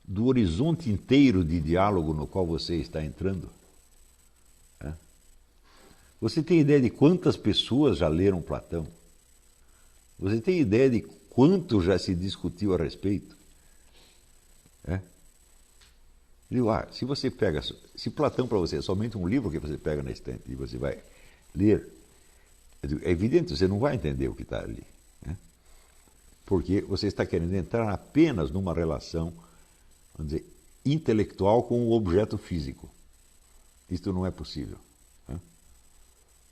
do horizonte inteiro de diálogo no qual você está entrando? Você tem ideia de quantas pessoas já leram Platão? Você tem ideia de quanto já se discutiu a respeito? Digo, se você pega, se Platão para você é somente um livro que você pega na estante e você vai ler, é evidente, você não vai entender o que está ali. Porque você está querendo entrar apenas numa relação, vamos dizer, intelectual com o objeto físico. Isto não é possível.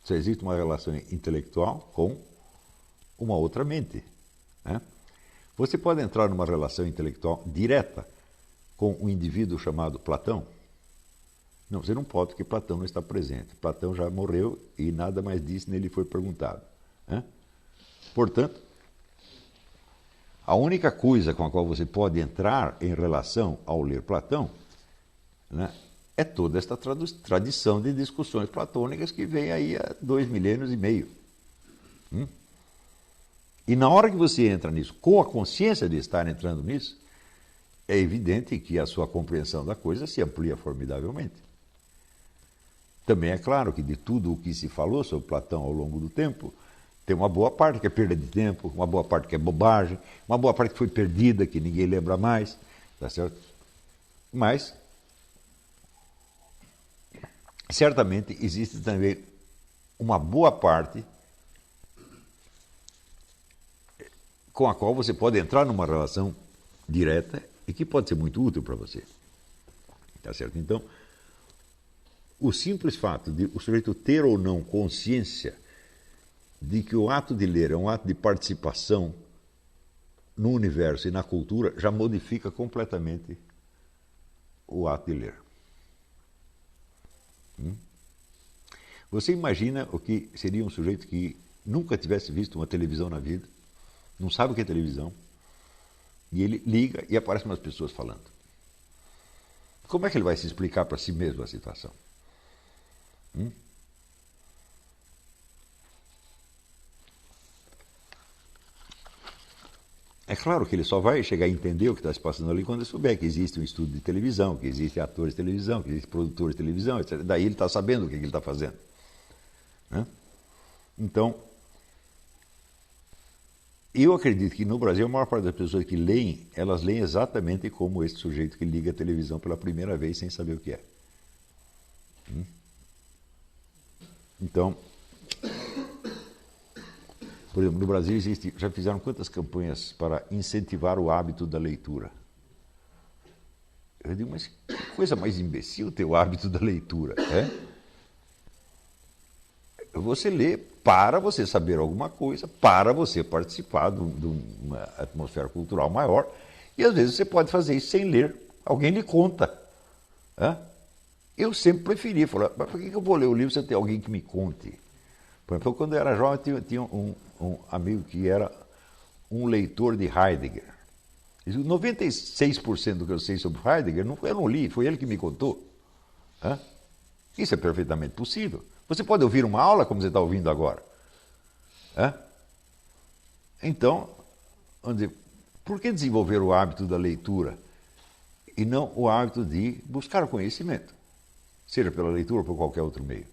Só existe uma relação intelectual com uma outra mente. Você pode entrar numa relação intelectual direta com um indivíduo chamado Platão? Não, você não pode, porque Platão não está presente. Platão já morreu e nada mais disse, nem lhe foi perguntado. Portanto, a única coisa com a qual você pode entrar em relação ao ler Platão é toda esta tradição de discussões platônicas que vem aí há 2 milênios e meio. E na hora que você entra nisso, com a consciência de estar entrando nisso, é evidente que a sua compreensão da coisa se amplia formidavelmente. Também é claro que de tudo o que se falou sobre Platão ao longo do tempo, tem uma boa parte que é perda de tempo, uma boa parte que é bobagem, uma boa parte que foi perdida, que ninguém lembra mais, tá certo? Mas, certamente, existe também uma boa parte com a qual você pode entrar numa relação direta e que pode ser muito útil para você. Tá certo? Então, o simples fato de o sujeito ter ou não consciência de que o ato de ler é um ato de participação no universo e na cultura já modifica completamente o ato de ler. Você imagina o que seria um sujeito que nunca tivesse visto uma televisão na vida, não sabe o que é televisão, e ele liga e aparecem umas pessoas falando. Como é que ele vai se explicar para si mesmo a situação? É claro que ele só vai chegar a entender o que está se passando ali quando ele souber que existe um estúdio de televisão, que existem atores de televisão, que existem produtores de televisão, etc. Daí ele está sabendo o que ele está fazendo. Né? Então, eu acredito que no Brasil a maior parte das pessoas que leem, elas leem exatamente como esse sujeito que liga a televisão pela primeira vez sem saber o que é. Então, por exemplo, no Brasil já fizeram quantas campanhas para incentivar o hábito da leitura? Eu digo, mas que coisa mais imbecil ter o hábito da leitura, Você lê para você saber alguma coisa, para você participar de uma atmosfera cultural maior, e às vezes você pode fazer isso sem ler. Alguém lhe conta. Eu sempre preferi falar, mas por que eu vou ler o livro se tem alguém que me conte? Por exemplo, quando eu era jovem, tinha um amigo que era um leitor de Heidegger. 96% do que eu sei sobre Heidegger, eu não li, foi ele que me contou. Isso é perfeitamente possível. Você pode ouvir uma aula como você está ouvindo agora. Então, vamos dizer, por que desenvolver o hábito da leitura e não o hábito de buscar o conhecimento? Seja pela leitura ou por qualquer outro meio.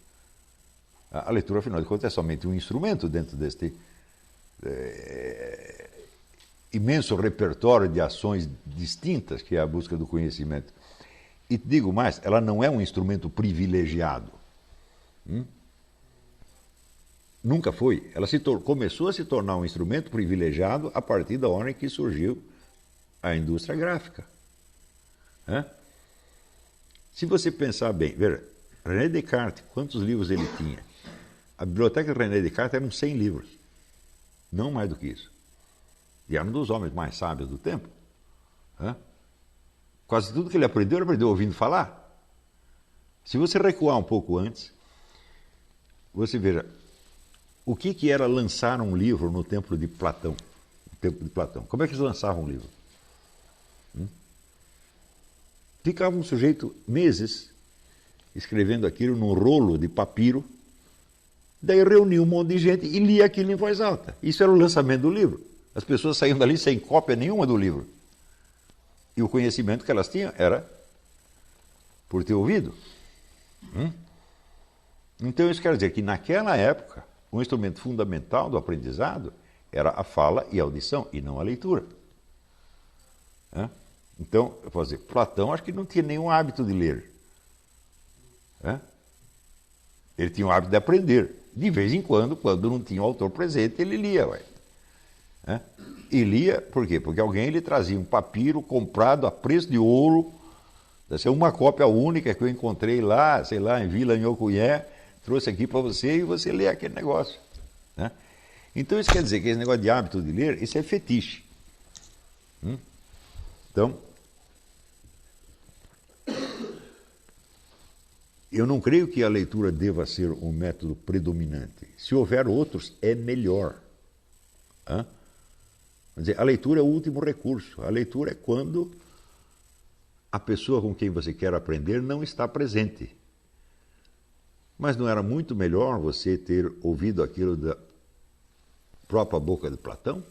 A leitura, afinal de contas, é somente um instrumento dentro deste imenso repertório de ações distintas que é a busca do conhecimento. E te digo mais, ela não é um instrumento privilegiado. Nunca foi. Ela começou a se tornar um instrumento privilegiado a partir da hora em que surgiu a indústria gráfica. Se você pensar bem, veja, René Descartes, quantos livros ele tinha? A biblioteca de René Descartes eram 100 livros, não mais do que isso. E era um dos homens mais sábios do tempo. Quase tudo que ele aprendeu ouvindo falar. Se você recuar um pouco antes, você veja, o que era lançar um livro no tempo de Platão? Como é que eles lançavam um livro? Ficava um sujeito meses escrevendo aquilo num rolo de papiro, daí reunia um monte de gente e lia aquilo em voz alta. Isso era o lançamento do livro. As pessoas saíam dali sem cópia nenhuma do livro. E o conhecimento que elas tinham era por ter ouvido. Então isso quer dizer que naquela época o instrumento fundamental do aprendizado era a fala e a audição, e não a leitura. Então, eu posso dizer, Platão acho que não tinha nenhum hábito de ler. Ele tinha o hábito de aprender. De vez em quando não tinha o autor presente, ele lia. E lia por quê? Porque alguém lhe trazia um papiro comprado a preço de ouro, deve ser uma cópia única que eu encontrei lá, sei lá, em Vila Nhocuié, trouxe aqui para você e você lê aquele negócio. Então isso quer dizer que esse negócio de hábito de ler, isso é fetiche. Então, eu não creio que a leitura deva ser um método predominante. Se houver outros, é melhor. Quer dizer, a leitura é o último recurso. A leitura é quando a pessoa com quem você quer aprender não está presente. Mas não era muito melhor você ter ouvido aquilo própria boca de Platão?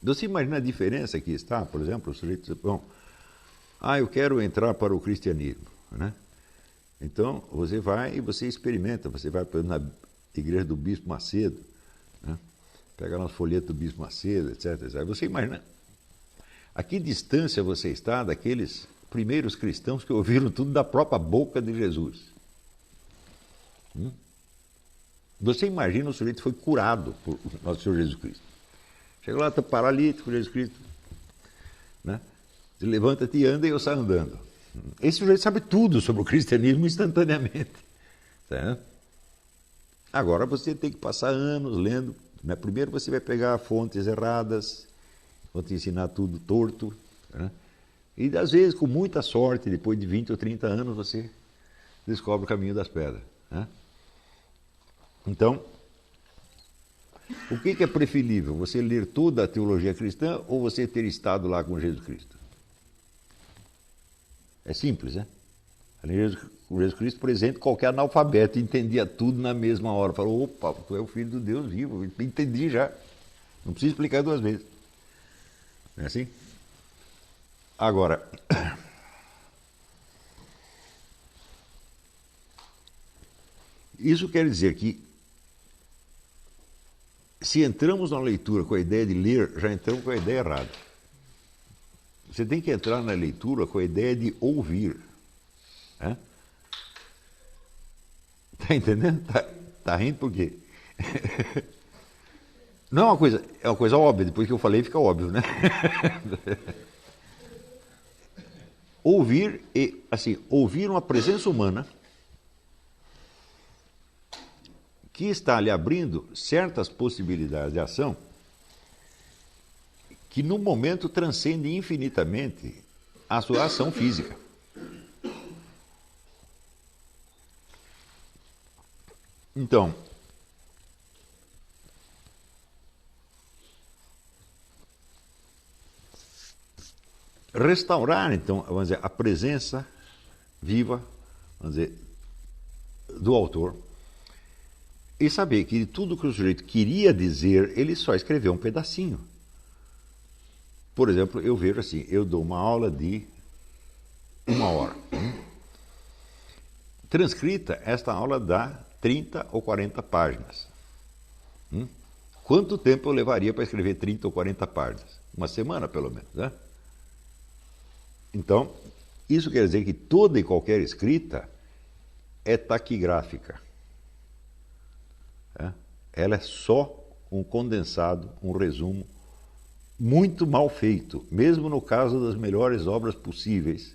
Você imagina a diferença que está, por exemplo, o sujeito diz, bom, eu quero entrar para o cristianismo, né? Então, você vai e você experimenta, você vai na igreja do Bispo Macedo, né? Pega lá os folhetos do Bispo Macedo, etc. Você imagina a que distância você está daqueles primeiros cristãos que ouviram tudo da própria boca de Jesus. Você imagina o sujeito que foi curado por nosso Senhor Jesus Cristo. Chega lá, está paralítico, Jesus Cristo, né? Você levanta-te e anda e eu saio andando. Esse sujeito sabe tudo sobre o cristianismo instantaneamente. Tá? Agora você tem que passar anos lendo. Né? Primeiro você vai pegar fontes erradas, vão te ensinar tudo torto. Né? E às vezes, com muita sorte, depois de 20 ou 30 anos, você descobre o caminho das pedras. Né? Então, o que é preferível? Você ler toda a teologia cristã ou você ter estado lá com Jesus Cristo? É simples, né? Com Jesus Cristo, por exemplo, qualquer analfabeto entendia tudo na mesma hora. Falou, opa, tu é o filho do Deus vivo, entendi já. Não precisa explicar duas vezes. Não é assim? Agora, isso quer dizer que se entramos na leitura com a ideia de ler, já entramos com a ideia errada. Você tem que entrar na leitura com a ideia de ouvir. Está entendendo? Tá rindo por quê? Não é uma coisa óbvia, depois que eu falei fica óbvio, né? Ouvir ouvir uma presença humana que está lhe abrindo certas possibilidades de ação que no momento transcende infinitamente a sua ação física. Então, restaurar, então, vamos dizer, a presença viva, vamos dizer, do autor e saber que de tudo que o sujeito queria dizer, ele só escreveu um pedacinho. Por exemplo, eu vejo assim, eu dou uma aula de 1 hora. Transcrita, esta aula dá 30 ou 40 páginas. Quanto tempo eu levaria para escrever 30 ou 40 páginas? Uma semana, pelo menos, né? Então, isso quer dizer que toda e qualquer escrita é taquigráfica. Ela é só um condensado, um resumo, muito mal feito, mesmo no caso das melhores obras possíveis.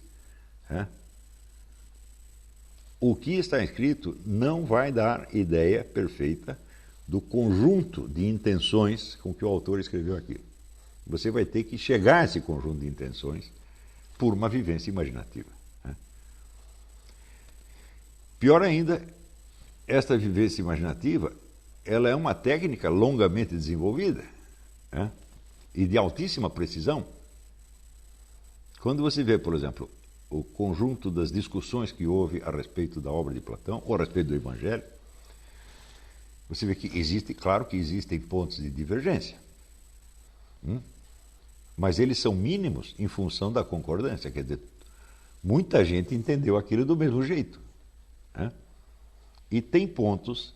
O que está escrito não vai dar ideia perfeita do conjunto de intenções com que o autor escreveu aquilo. Você vai ter que chegar a esse conjunto de intenções por uma vivência imaginativa. Pior ainda, esta vivência imaginativa, ela é uma técnica longamente desenvolvida, e de altíssima precisão. Quando você vê, por exemplo, o conjunto das discussões que houve a respeito da obra de Platão, ou a respeito do Evangelho, você vê que existe, claro que existem pontos de divergência, mas eles são mínimos em função da concordância, quer dizer, muita gente entendeu aquilo do mesmo jeito. E tem pontos,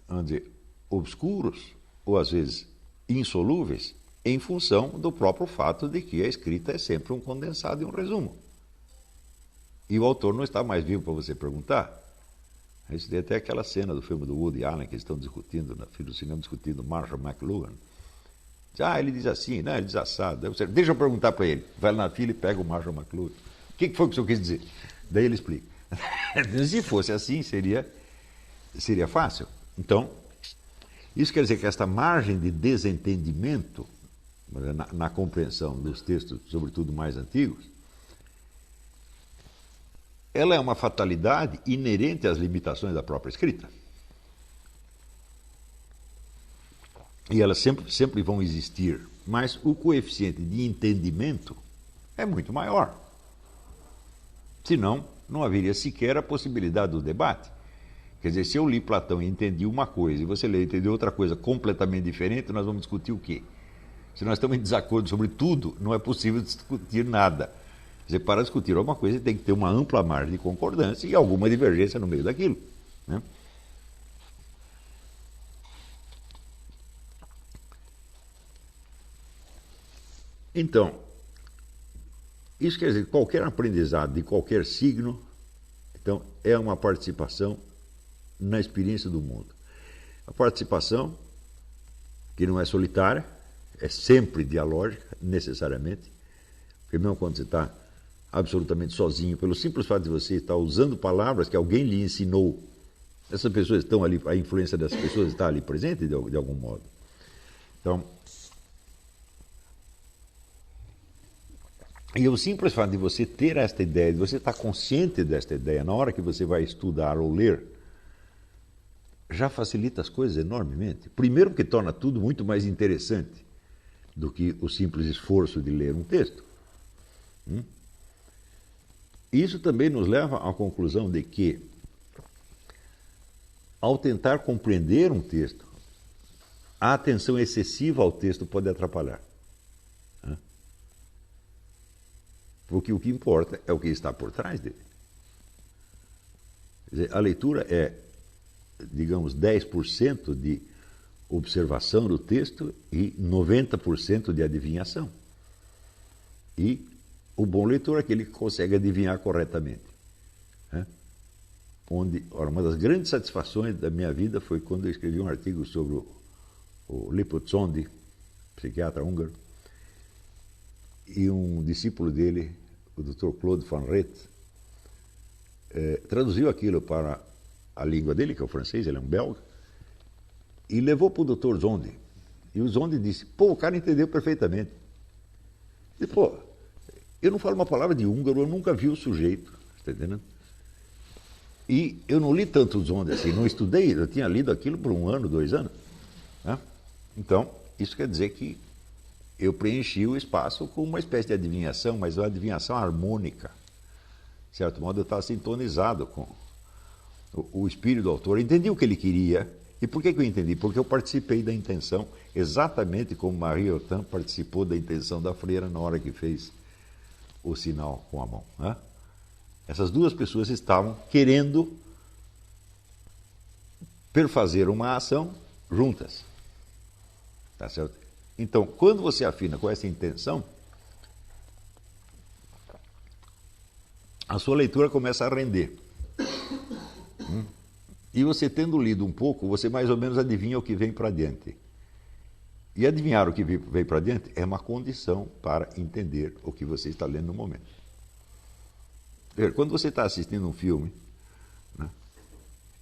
vamos dizer, obscuros, ou às vezes insolúveis, em função do próprio fato de que a escrita é sempre um condensado e um resumo. E o autor não está mais vivo para você perguntar. Isso tem até aquela cena do filme do Woody Allen que eles estão discutindo, na fila do cinema, discutindo Marshall McLuhan. Ele diz assim, não, ele diz assado. Deixa eu perguntar para ele. Vai lá na fila e pega o Marshall McLuhan. O que foi que o senhor quis dizer? Daí ele explica. Se fosse assim, seria fácil. Então, isso quer dizer que esta margem de desentendimento na compreensão dos textos, sobretudo mais antigos, ela é uma fatalidade inerente às limitações da própria escrita. E elas sempre vão existir, mas o coeficiente de entendimento é muito maior. Senão, não haveria sequer a possibilidade do debate. Quer dizer, se eu li Platão e entendi uma coisa, e você lê e entendeu outra coisa completamente diferente, nós vamos discutir o quê? Se nós estamos em desacordo sobre tudo, não é possível discutir nada. Quer dizer, para discutir alguma coisa, tem que ter uma ampla margem de concordância e alguma divergência no meio daquilo, né? Então, isso quer dizer que qualquer aprendizado de qualquer signo, então, é uma participação na experiência do mundo. A participação, que não é solitária, é sempre dialógica, necessariamente, porque mesmo quando você está absolutamente sozinho, pelo simples fato de você estar usando palavras que alguém lhe ensinou, essas pessoas estão ali, a influência dessas pessoas está ali presente de algum modo. Então, e o simples fato de você ter esta ideia, de você estar consciente desta ideia, na hora que você vai estudar ou ler, já facilita as coisas enormemente. Primeiro porque torna tudo muito mais interessante do que o simples esforço de ler um texto. Isso também nos leva à conclusão de que, ao tentar compreender um texto, a atenção excessiva ao texto pode atrapalhar. Porque o que importa é o que está por trás dele. Quer dizer, a leitura é, digamos, 10% de observação do texto e 90% de adivinhação. E o bom leitor é aquele que consegue adivinhar corretamente. Uma das grandes satisfações da minha vida foi quando eu escrevi um artigo sobre o Liput Zondi, psiquiatra húngaro, e um discípulo dele, o Dr. Claude Van Rett, traduziu aquilo para a língua dele, que é o francês, ele é um belga, e levou para o Dr. Zondi. E o Zondi disse, o cara entendeu perfeitamente. Ele, eu não falo uma palavra de húngaro, eu nunca vi o sujeito, está entendendo? E eu não li tanto o Zondi assim, não estudei, eu tinha lido aquilo por 1 ano, 2 anos. Né? Então, isso quer dizer que eu preenchi o espaço com uma espécie de adivinhação, mas uma adivinhação harmônica. De certo modo, eu estava sintonizado com o espírito do autor, eu entendi o que ele queria. E por que eu entendi? Porque eu participei da intenção, exatamente como Marie Autain participou da intenção da freira na hora que fez o sinal com a mão. Né? Essas duas pessoas estavam querendo perfazer uma ação juntas. Tá certo? Então, quando você afina com essa intenção, a sua leitura começa a render. E você tendo lido um pouco, você mais ou menos adivinha o que vem para diante. E adivinhar o que vem para diante é uma condição para entender o que você está lendo no momento. Quando você está assistindo um filme, né,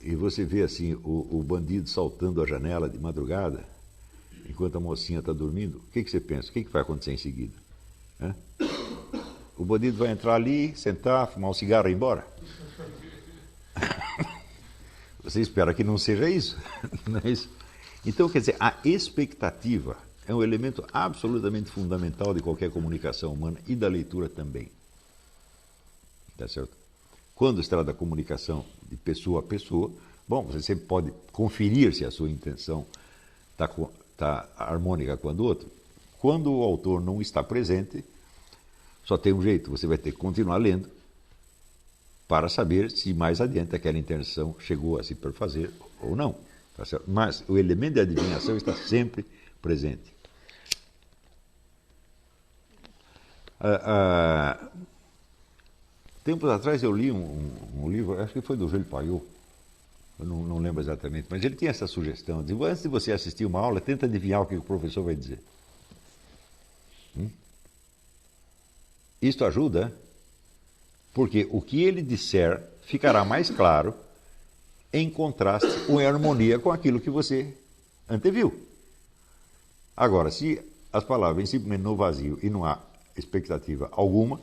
e você vê assim o bandido saltando a janela de madrugada, enquanto a mocinha está dormindo, o que você pensa? O que vai acontecer em seguida? O bandido vai entrar ali, sentar, fumar um cigarro e ir embora? Você espera que não seja isso? Não é isso? Então, quer dizer, a expectativa é um elemento absolutamente fundamental de qualquer comunicação humana e da leitura também. Tá certo? Quando se trata da comunicação de pessoa a pessoa, bom, você sempre pode conferir se a sua intenção está harmônica com a do outro. Quando o autor não está presente, só tem um jeito, você vai ter que continuar lendo para saber se mais adiante aquela intenção chegou a se perfazer ou não. Tá certo? Mas o elemento de adivinhação está sempre presente. Tempos atrás eu li um livro, acho que foi do Júlio Paiô, eu não lembro exatamente, mas ele tinha essa sugestão, de antes de você assistir uma aula, tenta adivinhar o que o professor vai dizer. Isto ajuda, porque o que ele disser ficará mais claro em contraste ou em harmonia com aquilo que você anteviu. Agora, se as palavras vêm simplesmente no vazio e não há expectativa alguma,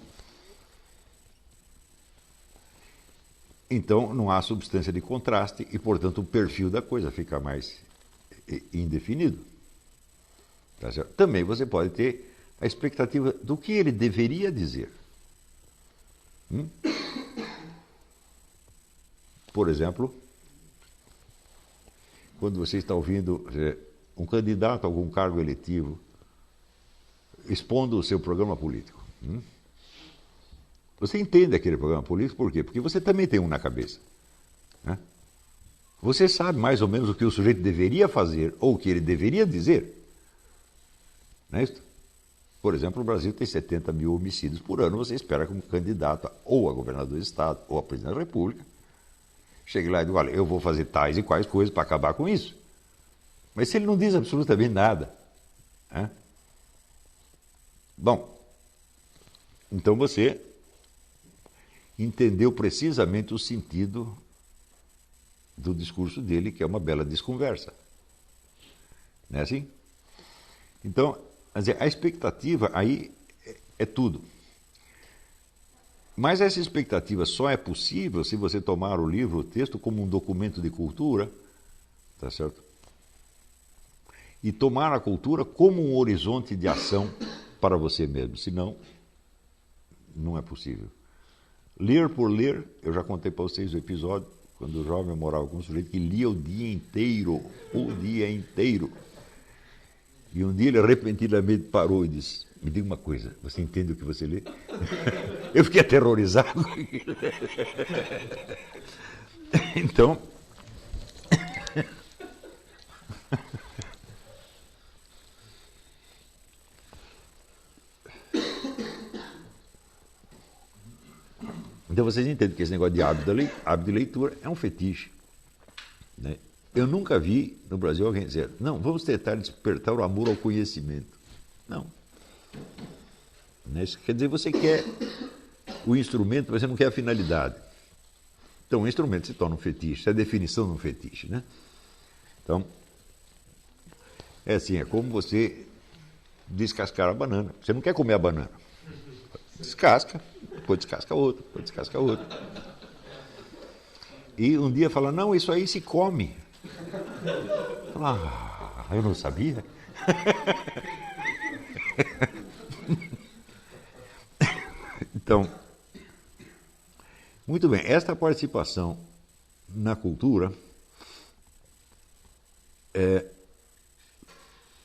então não há substância de contraste e, portanto, o perfil da coisa fica mais indefinido. Tá certo? Também você pode ter a expectativa do que ele deveria dizer. Por exemplo, quando você está ouvindo um candidato a algum cargo eletivo expondo o seu programa político. Você entende aquele programa político por quê? Porque você também tem um na cabeça. Né? Você sabe mais ou menos o que o sujeito deveria fazer ou o que ele deveria dizer. Não é isso? Por exemplo, o Brasil tem 70 mil homicídios por ano. Você espera que um candidato ou a governador do Estado ou a presidente da República chegue lá e diga, olha, eu vou fazer tais e quais coisas para acabar com isso. Mas se ele não diz absolutamente nada, né? Bom, então você entendeu precisamente o sentido do discurso dele, que é uma bela desconversa. Não é assim? Então, quer dizer, a expectativa aí é tudo. Mas essa expectativa só é possível se você tomar o livro, o texto, como um documento de cultura, tá certo? E tomar a cultura como um horizonte de ação para você mesmo. Senão, não é possível. Ler por ler, eu já contei para vocês o episódio, quando o jovem eu morava com um sujeito que lia o dia inteiro. E um dia ele repentinamente parou e disse, me diga uma coisa, você entende o que você lê? Eu fiquei aterrorizado. Então... Então vocês entendem que esse negócio de hábito de leitura é um fetiche. Né? Eu nunca vi no Brasil alguém dizer, não, vamos tentar despertar o amor ao conhecimento. Não. Isso quer dizer, você quer o instrumento, mas você não quer a finalidade. Então o instrumento se torna um fetiche, essa é a definição de um fetiche. Né? Então, é assim, é como você descascar a banana. Você não quer comer a banana. Descasca, depois descasca outra, depois descasca outra. E um dia fala, não, isso aí se come. Fala, eu não sabia. Então, muito bem, esta participação na cultura,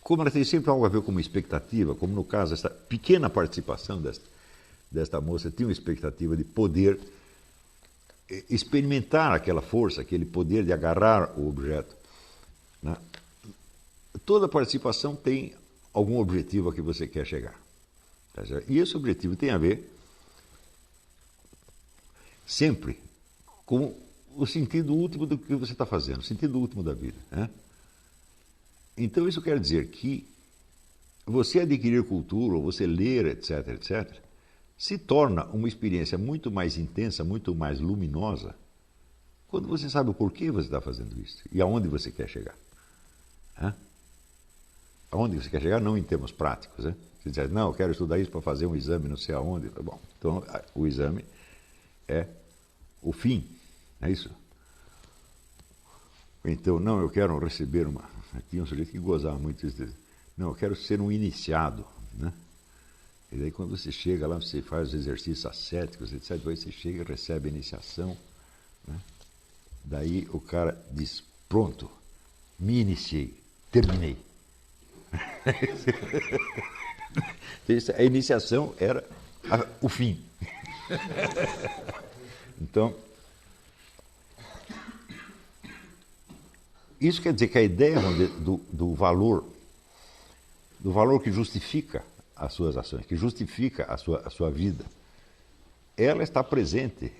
como ela tem sempre algo a ver com uma expectativa, como no caso, essa pequena participação desta moça tinha uma expectativa de poder experimentar aquela força, aquele poder de agarrar o objeto. Né? Toda participação tem algum objetivo a que você quer chegar. Tá certo? E esse objetivo tem a ver sempre com o sentido último do que você está fazendo, o sentido último da vida. Né? Então isso quer dizer que você adquirir cultura, ou você ler, etc., etc., se torna uma experiência muito mais intensa, muito mais luminosa, quando você sabe o porquê você está fazendo isso e aonde você quer chegar. Né? Aonde você quer chegar, não em termos práticos. Né? Você diz, não, eu quero estudar isso para fazer um exame não sei aonde. Bom, então o exame é o fim, é isso? Então, não, eu quero receber uma... Tinha um sujeito que gozava muito isso. Não, eu quero ser um iniciado, né? E daí quando você chega lá, você faz os exercícios ascéticos, etc., depois você chega e recebe a iniciação. Né? Daí o cara diz, pronto, me iniciei, terminei. A iniciação era o fim. Então, isso quer dizer que a ideia do valor que justifica as suas ações, que justifica a sua vida, ela está presente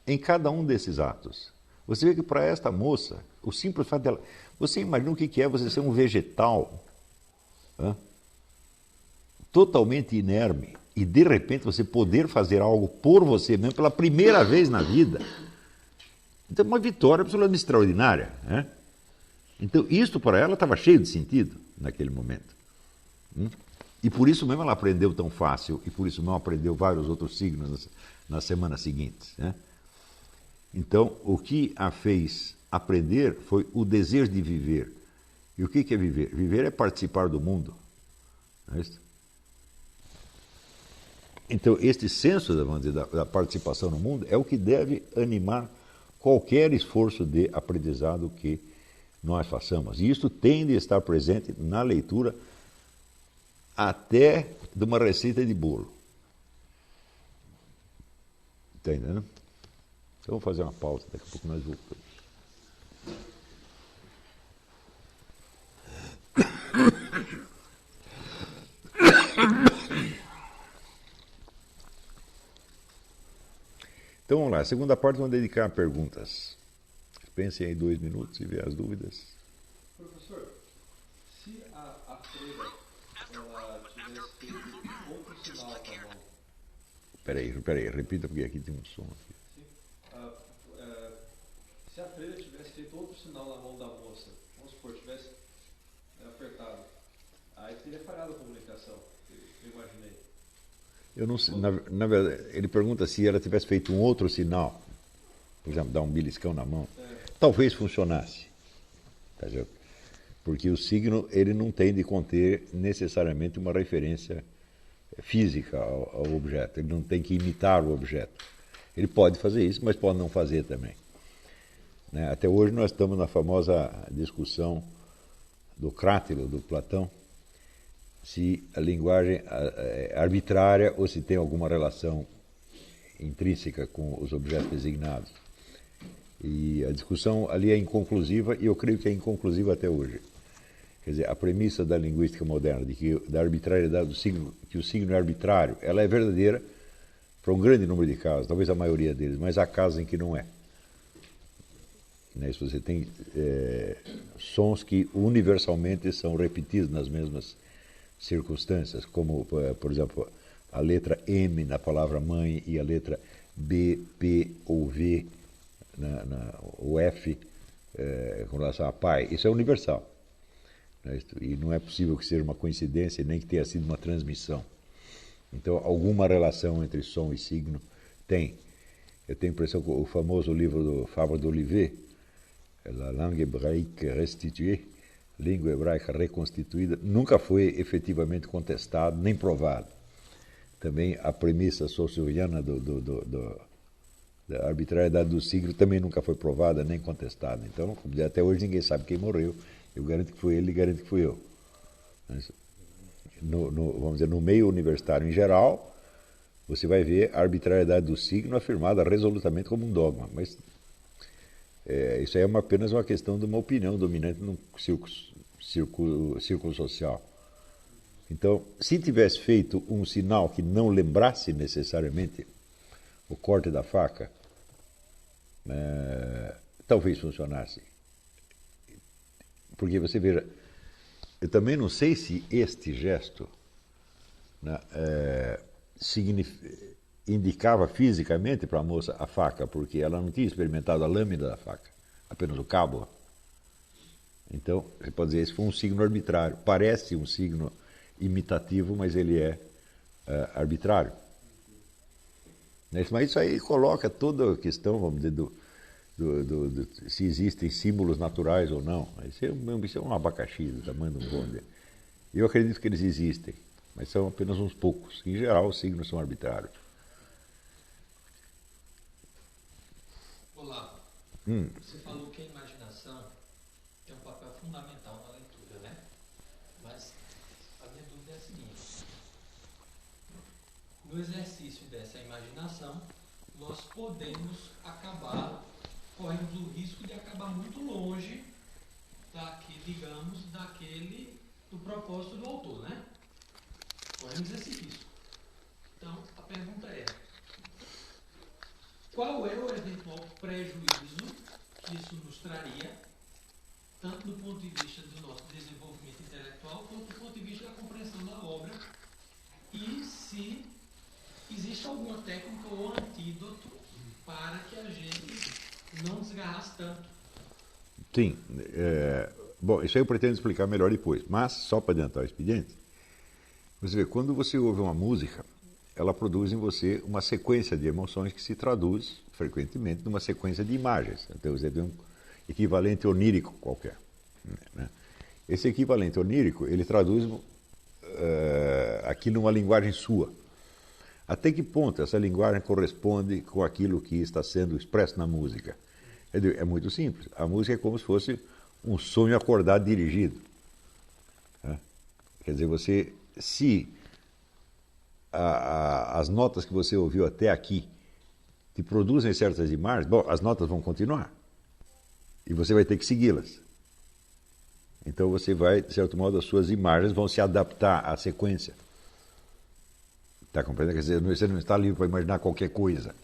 em cada um desses atos. Você vê que para esta moça, o simples fato dela... Você imagina o que é você ser um vegetal, né, totalmente inerme, e de repente você poder fazer algo por você mesmo pela primeira vez na vida. Então é uma vitória absolutamente extraordinária. Né? Então isso para ela estava cheio de sentido naquele momento. E por isso mesmo ela aprendeu tão fácil, e por isso não aprendeu vários outros signos nas semanas seguintes. Né? Então, o que a fez aprender foi o desejo de viver. E o que é viver? Viver é participar do mundo. Não é isso? Então, este senso da participação no mundo é o que deve animar qualquer esforço de aprendizado que nós façamos. E isso tende a estar presente na leitura até de uma receita de bolo. Está entendendo? Então vamos fazer uma pausa, daqui a pouco nós voltamos. Então vamos lá, a segunda parte vamos dedicar a perguntas. Pensem aí 2 minutos e vê as dúvidas. Professor, se a freira ela tivesse feito outro sinal com a mão. Peraí, repita porque aqui tem um som. Aqui. Sim. Se a freira tivesse feito outro sinal na mão da moça, vamos supor, tivesse apertado, aí teria falhado a comunicação, eu imaginei. Eu não sei, na verdade, ele pergunta se ela tivesse feito um outro sinal, por exemplo, dar um beliscão na mão, talvez funcionasse. Tá certo? Porque o signo ele não tem de conter necessariamente uma referência física ao objeto, ele não tem que imitar o objeto. Ele pode fazer isso, mas pode não fazer também. Né? Até hoje nós estamos na famosa discussão do Crátilo, do Platão, se a linguagem é arbitrária ou se tem alguma relação intrínseca com os objetos designados. E a discussão ali é inconclusiva e eu creio que é inconclusiva até hoje. Quer dizer, a premissa da linguística moderna de que da arbitrariedade do signo, que o signo é arbitrário, ela é verdadeira para um grande número de casos, talvez a maioria deles, mas há casos em que não é. Né? Se você tem sons que universalmente são repetidos nas mesmas circunstâncias, como, por exemplo, a letra M na palavra mãe e a letra B, P ou V, o F com relação a pai. Isso é universal. Né? E não é possível que seja uma coincidência nem que tenha sido uma transmissão. Então, alguma relação entre som e signo tem. Eu tenho a impressão que o famoso livro do Fabre d'Olivet, La langue hébraïque restituée, língua hebraica reconstituída, nunca foi efetivamente contestado nem provado. Também a premissa saussuriana da arbitrariedade do signo também nunca foi provada nem contestada. Então, até hoje ninguém sabe quem morreu. Eu garanto que foi ele e garanto que fui eu. Vamos dizer, no meio universitário em geral, você vai ver a arbitrariedade do signo afirmada resolutamente como um dogma. Mas isso aí é apenas uma questão de uma opinião dominante num círculo social. Então, se tivesse feito um sinal que não lembrasse necessariamente o corte da faca, talvez funcionasse. Porque você veja, eu também não sei se este gesto indicava fisicamente para a moça a faca, porque ela não tinha experimentado a lâmina da faca, apenas o cabo. Então, você pode dizer, esse foi um signo arbitrário. Parece um signo imitativo, mas ele é arbitrário. Mas isso aí coloca toda a questão, vamos dizer, se existem símbolos naturais ou não. Isso é um abacaxi do tamanho de um bonde. Eu acredito que eles existem, mas são apenas uns poucos. Em geral, os signos são arbitrários. Olá. Você falou que a imaginação tem um papel fundamental na leitura, né? Mas a minha dúvida é a seguinte. No exercício dessa imaginação, nós podemos corremos o risco de acabar muito longe do propósito do autor, né? Corremos esse risco. Então, a pergunta é, qual é o eventual prejuízo que isso nos traria, tanto do ponto de vista do nosso desenvolvimento intelectual, quanto do ponto de vista da compreensão da obra, e se existe alguma técnica ou antídoto para que a gente não desgarrasse tanto? Sim. Bom, isso aí eu pretendo explicar melhor depois, mas só para adiantar o expediente, você vê, quando você ouve uma música, ela produz em você uma sequência de emoções que se traduz frequentemente numa sequência de imagens. Então, você tem um equivalente onírico qualquer. Né? Esse equivalente onírico, ele traduz aquilo numa linguagem sua. Até que ponto essa linguagem corresponde com aquilo que está sendo expresso na música? É muito simples. A música é como se fosse um sonho acordado dirigido. Né? Quer dizer, se as notas que você ouviu até aqui te produzem certas imagens, bom, as notas vão continuar. E você vai ter que segui-las. Então você vai, de certo modo, as suas imagens vão se adaptar à sequência. Está compreendendo? Quer dizer, você não está livre para imaginar qualquer coisa.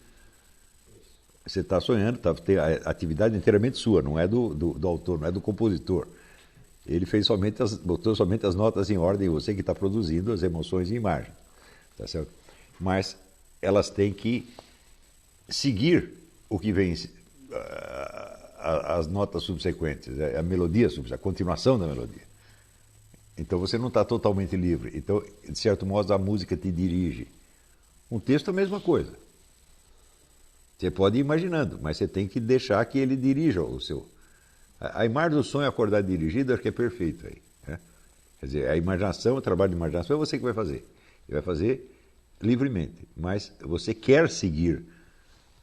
Você está sonhando, tem a atividade inteiramente sua, não é do autor, não é do compositor. Ele botou somente as notas em ordem, você que está produzindo as emoções em imagem. Tá certo? Mas elas têm que seguir o que vem, as notas subsequentes, a melodia subsequente, a continuação da melodia. Então você não está totalmente livre. Então, de certo modo, a música te dirige. Um texto é a mesma coisa. Você pode ir imaginando, mas você tem que deixar que ele dirija o seu. A imagem do sonho acordado dirigido, acho que é perfeito aí. Né? Quer dizer, a imaginação, o trabalho de imaginação é você que vai fazer. Ele vai fazer livremente, mas você quer seguir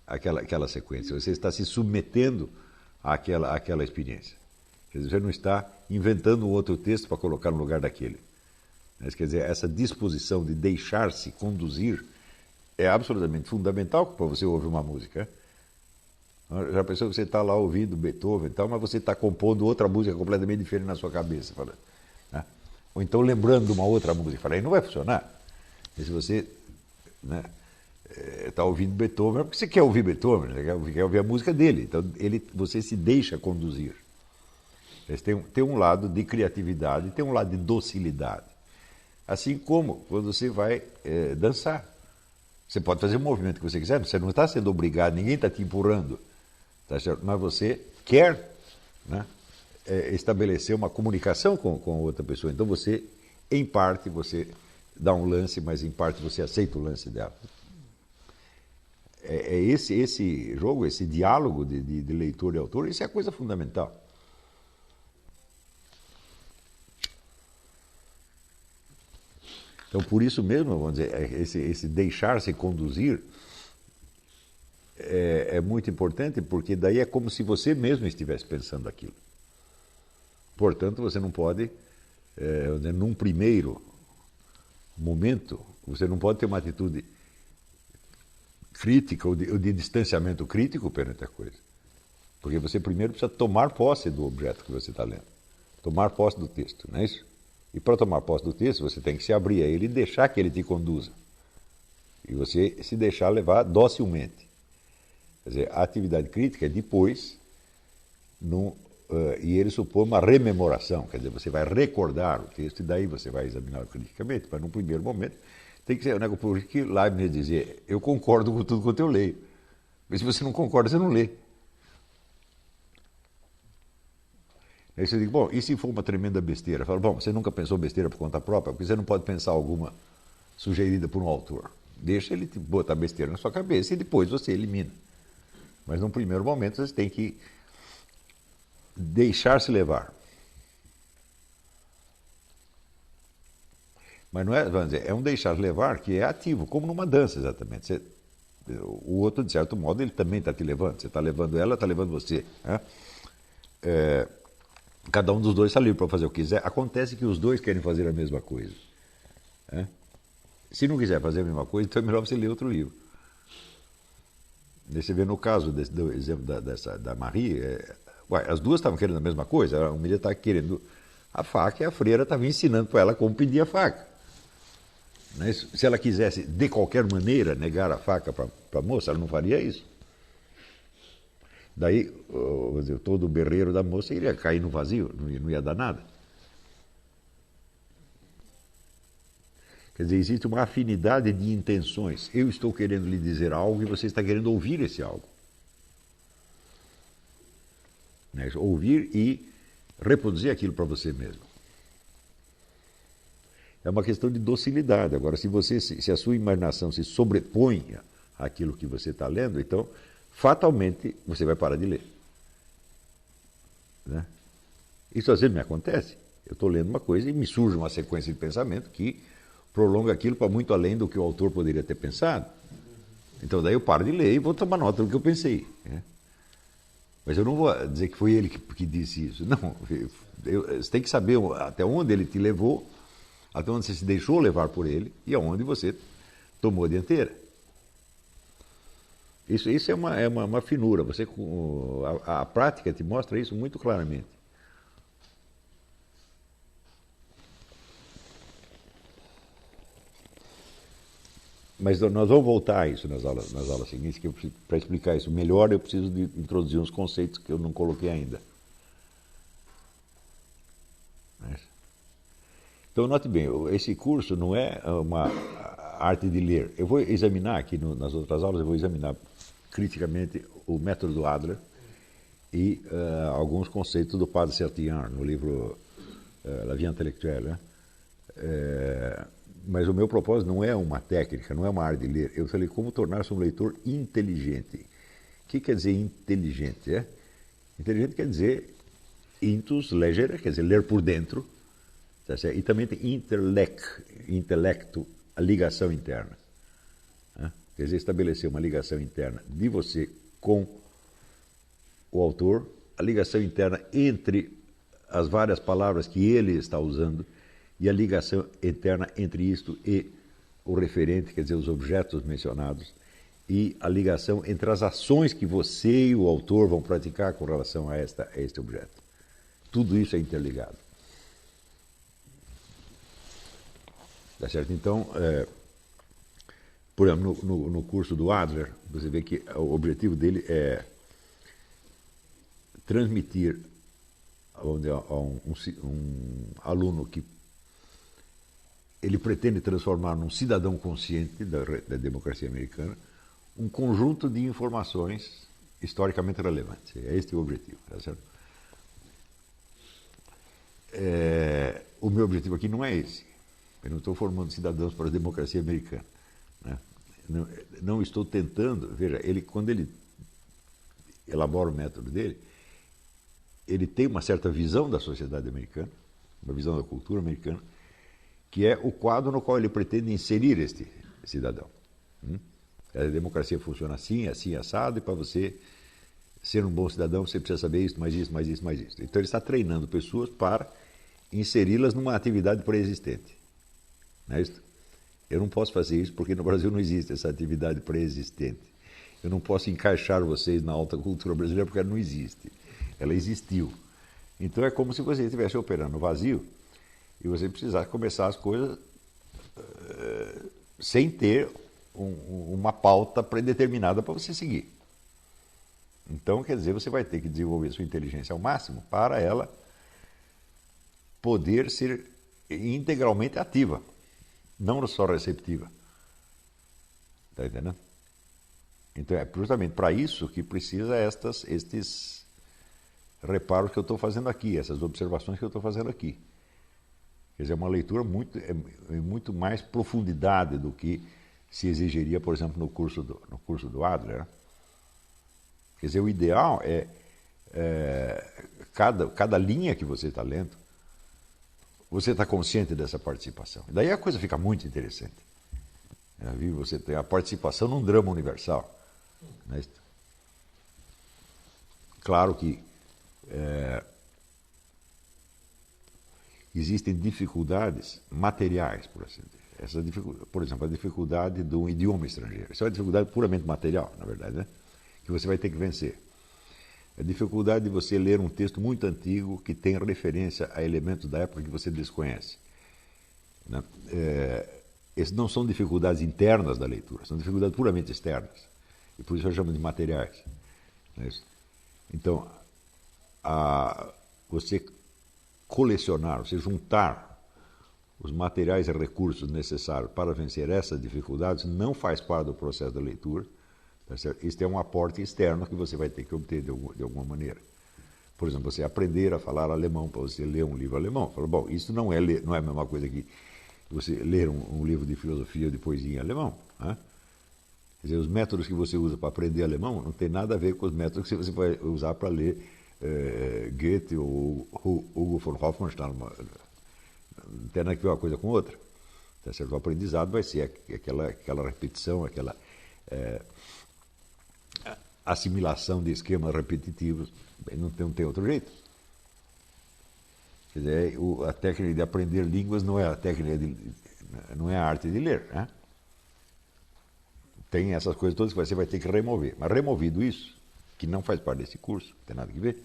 aquela sequência. Você está se submetendo àquela experiência. Quer dizer, você não está inventando um outro texto para colocar no lugar daquele. Mas, quer dizer, essa disposição de deixar-se conduzir é absolutamente fundamental para você ouvir uma música. Já pensou que você está lá ouvindo Beethoven e tal, mas você está compondo outra música completamente diferente na sua cabeça. Né? Ou então lembrando de uma outra música. Aí não vai funcionar. E se você está ouvindo Beethoven, é porque você quer ouvir Beethoven, você quer ouvir a música dele. Então você se deixa conduzir. Tem um lado de criatividade, tem um lado de docilidade. Assim como quando você vai dançar. Você pode fazer o movimento que você quiser, você não está sendo obrigado, ninguém está te empurrando. Tá certo? Mas você quer, né, estabelecer uma comunicação com outra pessoa. Então você, em parte, você dá um lance, mas em parte você aceita o lance dela. Esse jogo, esse diálogo de leitor e autor, isso é a coisa fundamental. Então, por isso mesmo, vamos dizer, esse deixar-se conduzir é muito importante, porque daí é como se você mesmo estivesse pensando aquilo. Portanto, você não pode, num primeiro momento, você não pode ter uma atitude crítica ou de distanciamento crítico perante a coisa. Porque você primeiro precisa tomar posse do objeto que você está lendo. Tomar posse do texto, não é isso? E para tomar posse do texto, você tem que se abrir a ele e deixar que ele te conduza. E você se deixar levar docilmente. Quer dizer, a atividade crítica é depois, e ele supõe uma rememoração. Quer dizer, você vai recordar o texto e daí você vai examiná-lo criticamente. Mas, num primeiro momento, tem que ser, né, por isso que Leibniz dizia, eu concordo com tudo quanto eu leio. Mas se você não concorda, você não lê. Aí você diz, bom, e se for uma tremenda besteira? Fala, bom, você nunca pensou besteira por conta própria? Porque você não pode pensar alguma sugerida por um autor. Deixa ele botar besteira na sua cabeça e depois você elimina. Mas num primeiro momento você tem que deixar-se levar. Mas não é, vamos dizer, é um deixar levar que é ativo, como numa dança exatamente. O outro, de certo modo, ele também está te levando. Você está levando ela, está levando você. Né? Cada um dos dois está livre para fazer o que quiser. Acontece que os dois querem fazer a mesma coisa. Né? Se não quiser fazer a mesma coisa, então é melhor você ler outro livro. Você vê no caso do exemplo da Marie, as duas estavam querendo a mesma coisa. Uma mulher estava querendo a faca e a freira estava ensinando para ela como pedir a faca. Mas, se ela quisesse, de qualquer maneira, negar a faca para a moça, ela não faria isso. Daí, todo o berreiro da moça iria cair no vazio, não ia dar nada. Quer dizer, existe uma afinidade de intenções. Eu estou querendo lhe dizer algo e você está querendo ouvir esse algo. Né? Ouvir e reproduzir aquilo para você mesmo. É uma questão de docilidade. Agora, se a sua imaginação se sobrepõe àquilo que você está lendo, então, fatalmente, você vai parar de ler. Né? Isso às vezes me acontece. Eu estou lendo uma coisa e me surge uma sequência de pensamento que prolonga aquilo para muito além do que o autor poderia ter pensado. Então, daí eu paro de ler e vou tomar nota do que eu pensei. Né? Mas eu não vou dizer que foi ele que disse isso. Não, você tem que saber até onde ele te levou, até onde você se deixou levar por ele e aonde você tomou a dianteira. Isso é uma finura. A prática te mostra isso muito claramente. Mas nós vamos voltar a isso nas aulas seguintes, que para explicar isso melhor eu preciso de introduzir uns conceitos que eu não coloquei ainda. Então, note bem, esse curso não é uma arte de ler. Eu vou examinar aqui nas outras aulas, eu vou examinar criticamente o método do Adler e alguns conceitos do Padre Sertian, no livro La Vie Intellectuelle, né? Mas o meu propósito não é uma técnica, não é uma arte de ler. Eu falei como tornar-se um leitor inteligente. O que quer dizer inteligente? Inteligente quer dizer intus legere, quer dizer ler por dentro. Tá certo? E também tem intelecto, a ligação interna. Né? Quer dizer, estabelecer uma ligação interna de você com o autor, a ligação interna entre as várias palavras que ele está usando e a ligação interna entre isto e o referente, quer dizer, os objetos mencionados, e a ligação entre as ações que você e o autor vão praticar com relação a este objeto. Tudo isso é interligado. Tá certo? Então, por exemplo, no curso do Adler, você vê que o objetivo dele é transmitir a um aluno que ele pretende transformar num cidadão consciente da democracia americana um conjunto de informações historicamente relevantes. É este o objetivo. Tá certo? O meu objetivo aqui não é esse. Eu não estou formando cidadãos para a democracia americana. Né? Não estou tentando... Veja, quando ele elabora o método dele, ele tem uma certa visão da sociedade americana, uma visão da cultura americana, que é o quadro no qual ele pretende inserir este cidadão. A democracia funciona assim, assim, assado, e para você ser um bom cidadão, você precisa saber isso, mais isso, mais isso, mais isso. Então ele está treinando pessoas para inseri-las numa atividade pré-existente. Não é isso? Eu não posso fazer isso porque no Brasil não existe essa atividade pré-existente. Eu não posso encaixar vocês na alta cultura brasileira porque ela não existe. Ela existiu. Então é como se você estivesse operando no vazio e você precisasse começar as coisas sem ter uma pauta predeterminada para você seguir. Então, quer dizer, você vai ter que desenvolver sua inteligência ao máximo para ela poder ser integralmente ativa, não só receptiva. Está entendendo? Então, é justamente para isso que precisa estes reparos que eu estou fazendo aqui, essas observações que eu estou fazendo aqui. Quer dizer, é uma leitura muito mais profundidade do que se exigiria, por exemplo, no curso do Adler. Né? Quer dizer, o ideal é cada linha que você está lendo, você está consciente dessa participação. Daí a coisa fica muito interessante. Você tem a participação num drama universal. Né? Claro que existem dificuldades materiais, por assim dizer. Por exemplo, a dificuldade de um idioma estrangeiro. Isso é uma dificuldade puramente material, na verdade, né? Que você vai ter que vencer. A dificuldade de você ler um texto muito antigo que tem referência a elementos da época que você desconhece. Né? Essas não são dificuldades internas da leitura, são dificuldades puramente externas. E por isso eu chamo de materiais. Não é isso? Então, você colecionar, você juntar os materiais e recursos necessários para vencer essas dificuldades não faz parte do processo da leitura. Tá certo? Este é um aporte externo que você vai ter que obter de alguma maneira. Por exemplo, você aprender a falar alemão para você ler um livro alemão. Fala, bom, isso não é a mesma coisa que você ler um livro de filosofia ou de poesia em alemão. Né? Quer dizer, os métodos que você usa para aprender alemão não tem nada a ver com os métodos que você vai usar para ler Goethe ou Hugo von Hofmannsthal. Não tem nada a ver uma coisa com outra. Tá certo? O aprendizado vai ser aquela repetição, assimilação de esquemas repetitivos, não tem outro jeito. Quer dizer, a técnica de aprender línguas não é não é a arte de ler, né? Tem essas coisas todas que você vai ter que remover. Mas removido isso, que não faz parte desse curso, não tem nada a ver,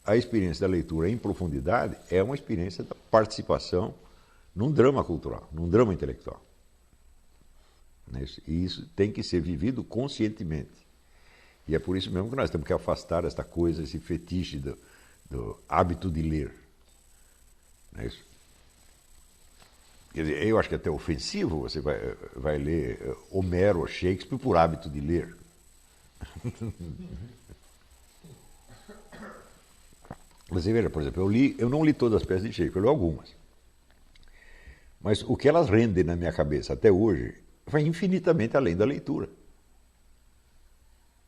a experiência da leitura em profundidade é uma experiência da participação num drama cultural, num drama intelectual. E isso tem que ser vivido conscientemente. E é por isso mesmo que nós temos que afastar esta coisa, esse fetiche do hábito de ler. Não é isso? Quer dizer, eu acho que é até ofensivo você vai ler Homero ou Shakespeare por hábito de ler. Você veja, por exemplo, eu não li todas as peças de Shakespeare, eu li algumas. Mas o que elas rendem na minha cabeça até hoje vai infinitamente além da leitura.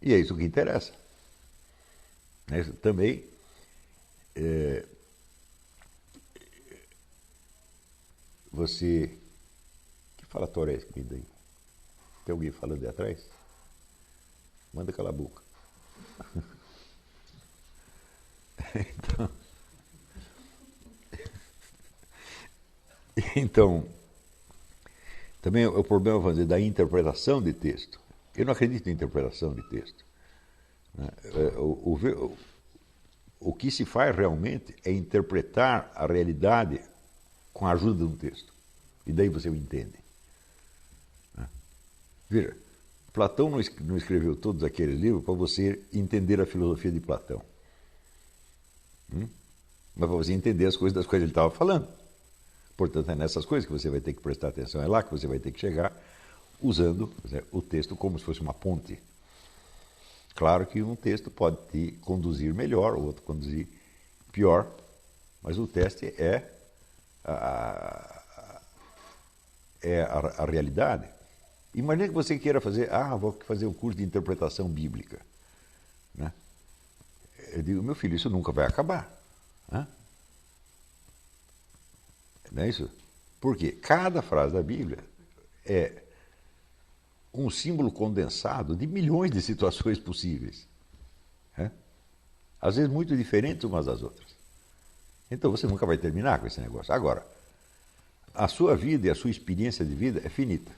E é isso que interessa. Também, você... Que falatório é esse que vem daí? Tem alguém falando de atrás? Manda calar a boca. Então, também o problema, vamos dizer, da interpretação de texto. Eu não acredito em interpretação de texto. O que se faz realmente é interpretar a realidade com a ajuda de um texto. E daí você o entende. Veja, Platão não escreveu todos aqueles livros para você entender a filosofia de Platão. Mas para você entender as coisas das quais ele estava falando. Portanto, é nessas coisas que você vai ter que prestar atenção, é lá que você vai ter que chegar, usando o texto como se fosse uma ponte. Claro que um texto pode te conduzir melhor, o outro conduzir pior, mas o teste é a realidade. Imagina que você queira fazer, vou fazer um curso de interpretação bíblica. Né? Eu digo, meu filho, isso nunca vai acabar. Não é isso? Porque cada frase da Bíblia é um símbolo condensado de milhões de situações possíveis. Às vezes muito diferentes umas das outras. Então você nunca vai terminar com esse negócio. Agora, a sua vida e a sua experiência de vida é finita.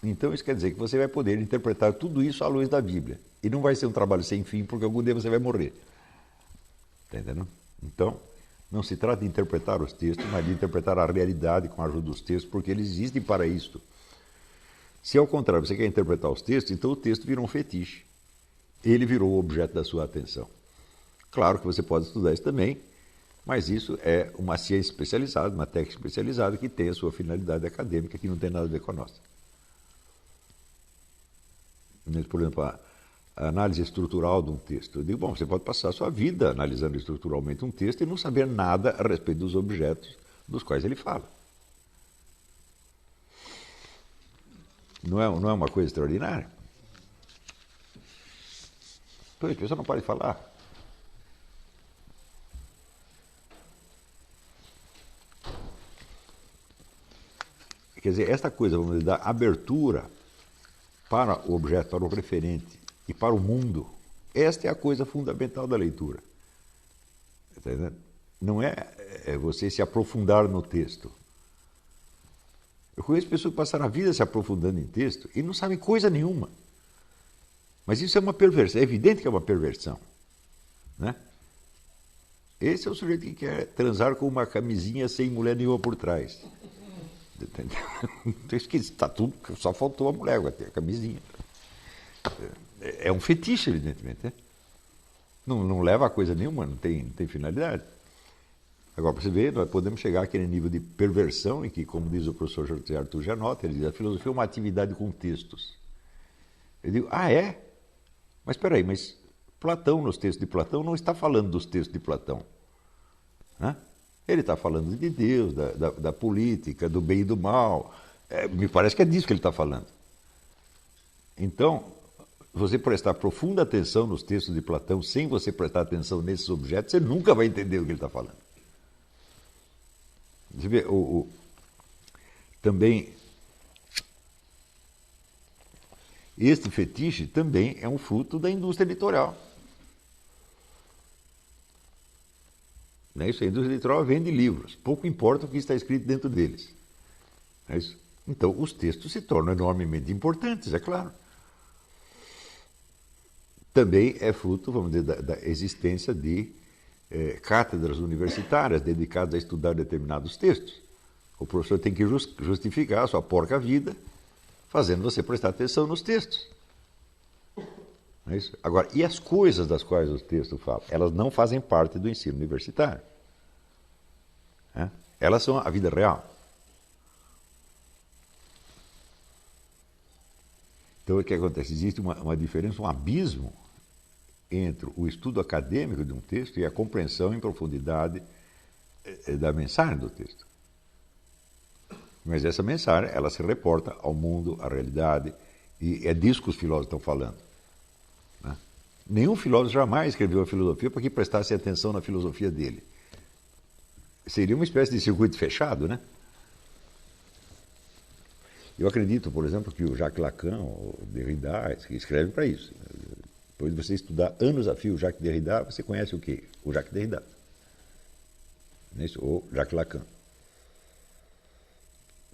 Então isso quer dizer que você vai poder interpretar tudo isso à luz da Bíblia. E não vai ser um trabalho sem fim, porque algum dia você vai morrer. Está entendendo? Então, não se trata de interpretar os textos, mas de interpretar a realidade com a ajuda dos textos, porque eles existem para isto. Se ao contrário você quer interpretar os textos, então o texto virou um fetiche. Ele virou o objeto da sua atenção. Claro que você pode estudar isso também, mas isso é uma ciência especializada, uma técnica especializada que tem a sua finalidade acadêmica, que não tem nada a ver com a nossa. Por exemplo, a análise estrutural de um texto. Eu digo, bom, você pode passar a sua vida analisando estruturalmente um texto e não saber nada a respeito dos objetos dos quais ele fala. Não é uma coisa extraordinária? Pois, a pessoa não pode falar. Quer dizer, esta coisa, vamos dizer, da abertura para o objeto, para o referente e para o mundo, esta é a coisa fundamental da leitura. Não é você se aprofundar no texto. Eu conheço pessoas que passaram a vida se aprofundando em texto e não sabem coisa nenhuma. Mas isso é uma perversão, é evidente que é uma perversão. Né? Esse é o sujeito que quer transar com uma camisinha sem mulher nenhuma por trás. Então, está tudo, só faltou a mulher, vai ter a camisinha. É um fetiche, evidentemente. Né? Não leva a coisa nenhuma, não tem finalidade. Agora, para você ver, nós podemos chegar àquele nível de perversão em que, como diz o professor José Arthur Janota, ele diz, a filosofia é uma atividade com textos. Eu digo, é? Mas espera aí, mas Platão, nos textos de Platão, não está falando dos textos de Platão. Né? Ele está falando de Deus, da política, do bem e do mal. Me parece que é disso que ele está falando. Então, você prestar profunda atenção nos textos de Platão sem você prestar atenção nesses objetos, você nunca vai entender o que ele está falando. Você vê, também Este fetiche também é um fruto da indústria editorial. Não é isso? A indústria editorial vende livros, pouco importa o que está escrito dentro deles. Não é isso? Então, os textos se tornam enormemente importantes, é claro. Também é fruto, vamos dizer, da existência de cátedras universitárias dedicadas a estudar determinados textos. O professor tem que justificar a sua porca vida fazendo você prestar atenção nos textos. Não é isso? Agora, e as coisas das quais os textos falam? Elas não fazem parte do ensino universitário. Né? Elas são a vida real. Então, o que acontece? Existe uma diferença, um abismo entre o estudo acadêmico de um texto e a compreensão em profundidade da mensagem do texto. Mas essa mensagem, ela se reporta ao mundo, à realidade, e é disso que os filósofos estão falando. Né? Nenhum filósofo jamais escreveu a filosofia para que prestasse atenção na filosofia dele. Seria uma espécie de circuito fechado, né? Eu acredito, por exemplo, que o Jacques Lacan, o Derrida, escreve para isso. Depois de você estudar anos a fio o Jacques Derrida, você conhece o quê? O Jacques Derrida. Não é isso? Ou Jacques Lacan.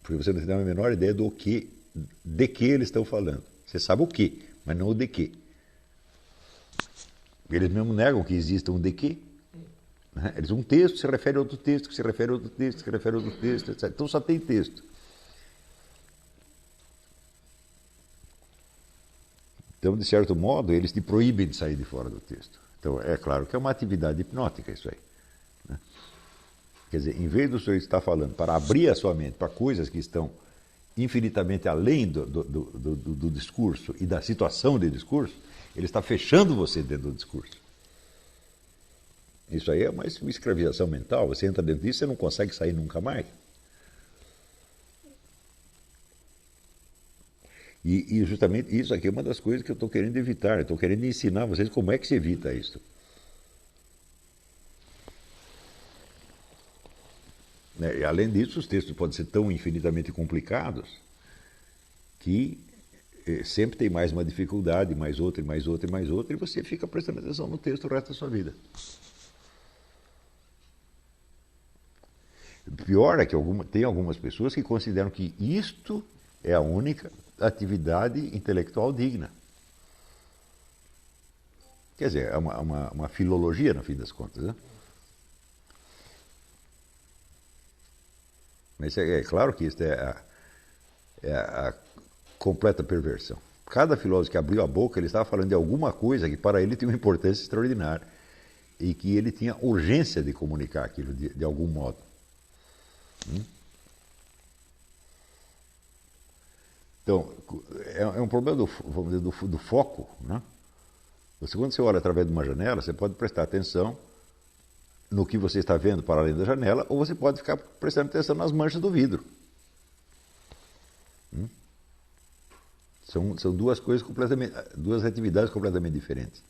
Porque você não tem a menor ideia de que eles estão falando. Você sabe o que, mas não o de que. Eles mesmo negam que exista um de que. Né? Eles um texto se refere a outro texto, que se refere a outro texto, que se refere a outro texto, etc. Então só tem texto. Então, de certo modo, eles te proíbem de sair de fora do texto. Então, é claro que é uma atividade hipnótica isso aí. Né? Quer dizer, em vez do senhor estar falando para abrir a sua mente para coisas que estão infinitamente além do discurso e da situação de discurso, ele está fechando você dentro do discurso. Isso aí é uma escravização mental. Você entra dentro disso e você não consegue sair nunca mais. E justamente isso aqui é uma das coisas que eu estou querendo evitar. Eu estou querendo ensinar a vocês como é que se evita isso. E, além disso, os textos podem ser tão infinitamente complicados que sempre tem mais uma dificuldade, mais outra, e mais outra, e mais outra, e você fica prestando atenção no texto o resto da sua vida. O pior é que tem algumas pessoas que consideram que isto é a única atividade intelectual digna. Quer dizer, é uma filologia, no fim das contas. Né? Mas é claro que isso é a completa perversão. Cada filósofo que abriu a boca, ele estava falando de alguma coisa que para ele tinha uma importância extraordinária e que ele tinha urgência de comunicar aquilo de algum modo. Então, é um problema vamos dizer, do foco. Né? Quando você olha através de uma janela, você pode prestar atenção no que você está vendo para além da janela, ou você pode ficar prestando atenção nas manchas do vidro. São duas atividades completamente diferentes.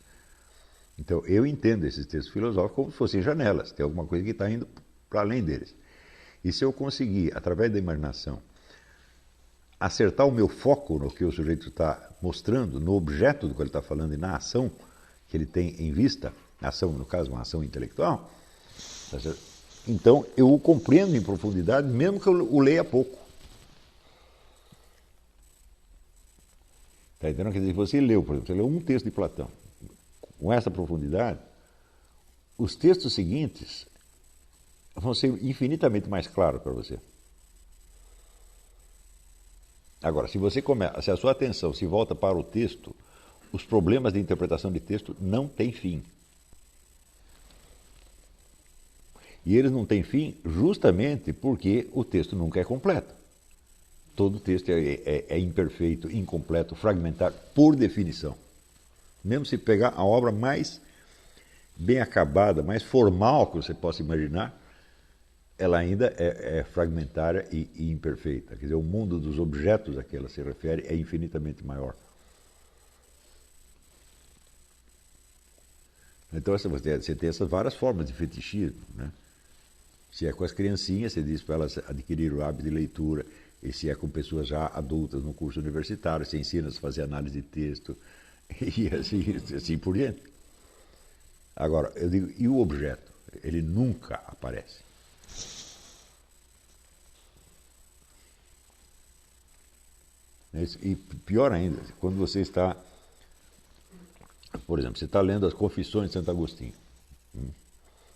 Então, eu entendo esses textos filosóficos como se fossem janelas, tem alguma coisa que está indo para além deles. E se eu conseguir, através da imaginação, acertar o meu foco no que o sujeito está mostrando, no objeto do que ele está falando e na ação que ele tem em vista, ação, no caso, uma ação intelectual, então eu o compreendo em profundidade, mesmo que eu o leia pouco. Está entendendo? Quer dizer, você leu, por exemplo, você leu um texto de Platão, com essa profundidade, os textos seguintes vão ser infinitamente mais claros para você. Agora, se a sua atenção se volta para o texto, os problemas de interpretação de texto não têm fim. E eles não têm fim justamente porque o texto nunca é completo. Todo texto é imperfeito, incompleto, fragmentado, por definição. Mesmo se pegar a obra mais bem acabada, mais formal que você possa imaginar, ela ainda é fragmentária e imperfeita. Quer dizer, o mundo dos objetos a que ela se refere é infinitamente maior. Então você tem essas várias formas de fetichismo. Né? Se é com as criancinhas, você diz para elas adquirir o hábito de leitura E se é com pessoas já adultas no curso universitário, você ensina a fazer análise de texto e assim por diante. Agora, eu digo, e o objeto? Ele nunca aparece. E pior ainda, quando você está, por exemplo, você está lendo as Confissões de Santo Agostinho.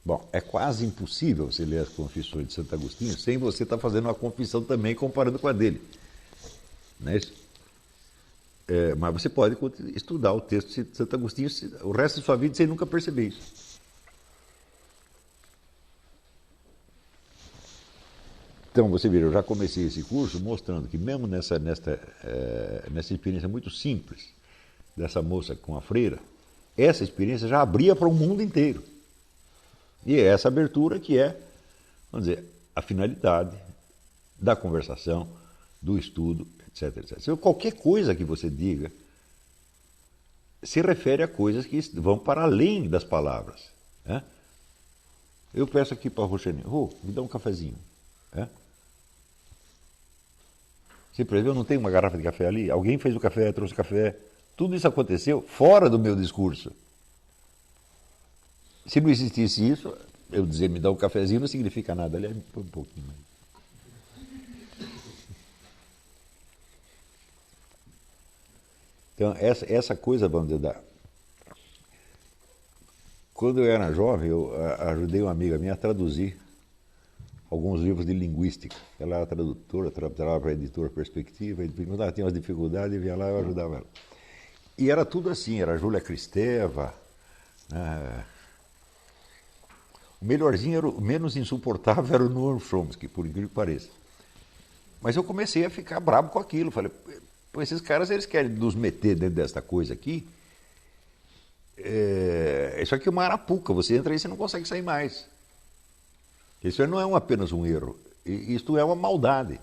Bom, é quase impossível você ler as Confissões de Santo Agostinho sem você estar fazendo uma confissão também comparando com a dele. Não é isso? Mas você pode estudar o texto de Santo Agostinho o resto da sua vida sem nunca perceber isso. Então, você vê, eu já comecei esse curso mostrando que mesmo nessa experiência muito simples dessa moça com a freira, essa experiência já abria para o mundo inteiro. E é essa abertura que é, vamos dizer, a finalidade da conversação, do estudo, etc, etc. Qualquer coisa que você diga se refere a coisas que vão para além das palavras. Né? Eu peço aqui para a Roxane, me dá um cafezinho. Você percebeu? Não tem uma garrafa de café ali? Alguém fez o café, trouxe café. Tudo isso aconteceu fora do meu discurso. Se não existisse isso, eu dizer me dá um cafezinho não significa nada. Aliás, um pouquinho mais. Então, essa coisa, vamos dizer, quando eu era jovem, eu ajudei uma amiga minha a traduzir alguns livros de linguística. Ela era tradutora, trabalhava para a editora Perspectiva, e quando ela tinha umas dificuldades, eu ia lá e eu ajudava ela. E era tudo assim, era Júlia Kristeva. O melhorzinho, o menos insuportável era o Noam Chomsky, por incrível que pareça. Mas eu comecei a ficar bravo com aquilo. Falei, pô, esses caras, eles querem nos meter dentro desta coisa aqui. Isso aqui é uma arapuca, você entra aí e você não consegue sair mais. Isso não é apenas um erro, isto é uma maldade.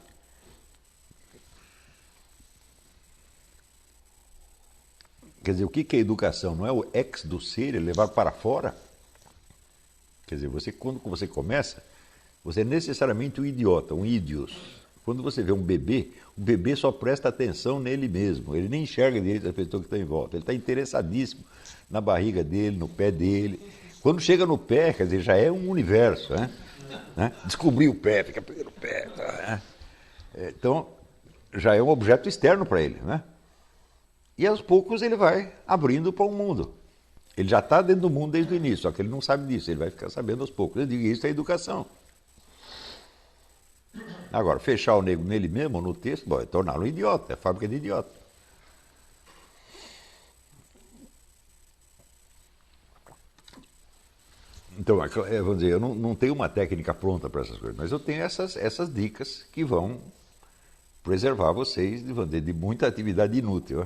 Quer dizer, o que é educação? Não é o ex do ser, é levar para fora? Quer dizer, quando você começa, você é necessariamente um idiota, um idios. Quando você vê um bebê, o bebê só presta atenção nele mesmo, ele nem enxerga direito a pessoa que está em volta, ele está interessadíssimo na barriga dele, no pé dele. Quando chega no pé, quer dizer, já é um universo, né? Descobrir o pé, fica pegando o pé. Né? Então, já é um objeto externo para ele. Né? E aos poucos ele vai abrindo para o mundo. Ele já está dentro do mundo desde o início, só que ele não sabe disso, ele vai ficar sabendo aos poucos. Eu digo, isso é educação. Agora, fechar o nego nele mesmo, no texto, é torná-lo um idiota, é fábrica de idiota. Então, vamos dizer, eu não tenho uma técnica pronta para essas coisas, mas eu tenho essas dicas que vão preservar vocês de muita atividade inútil.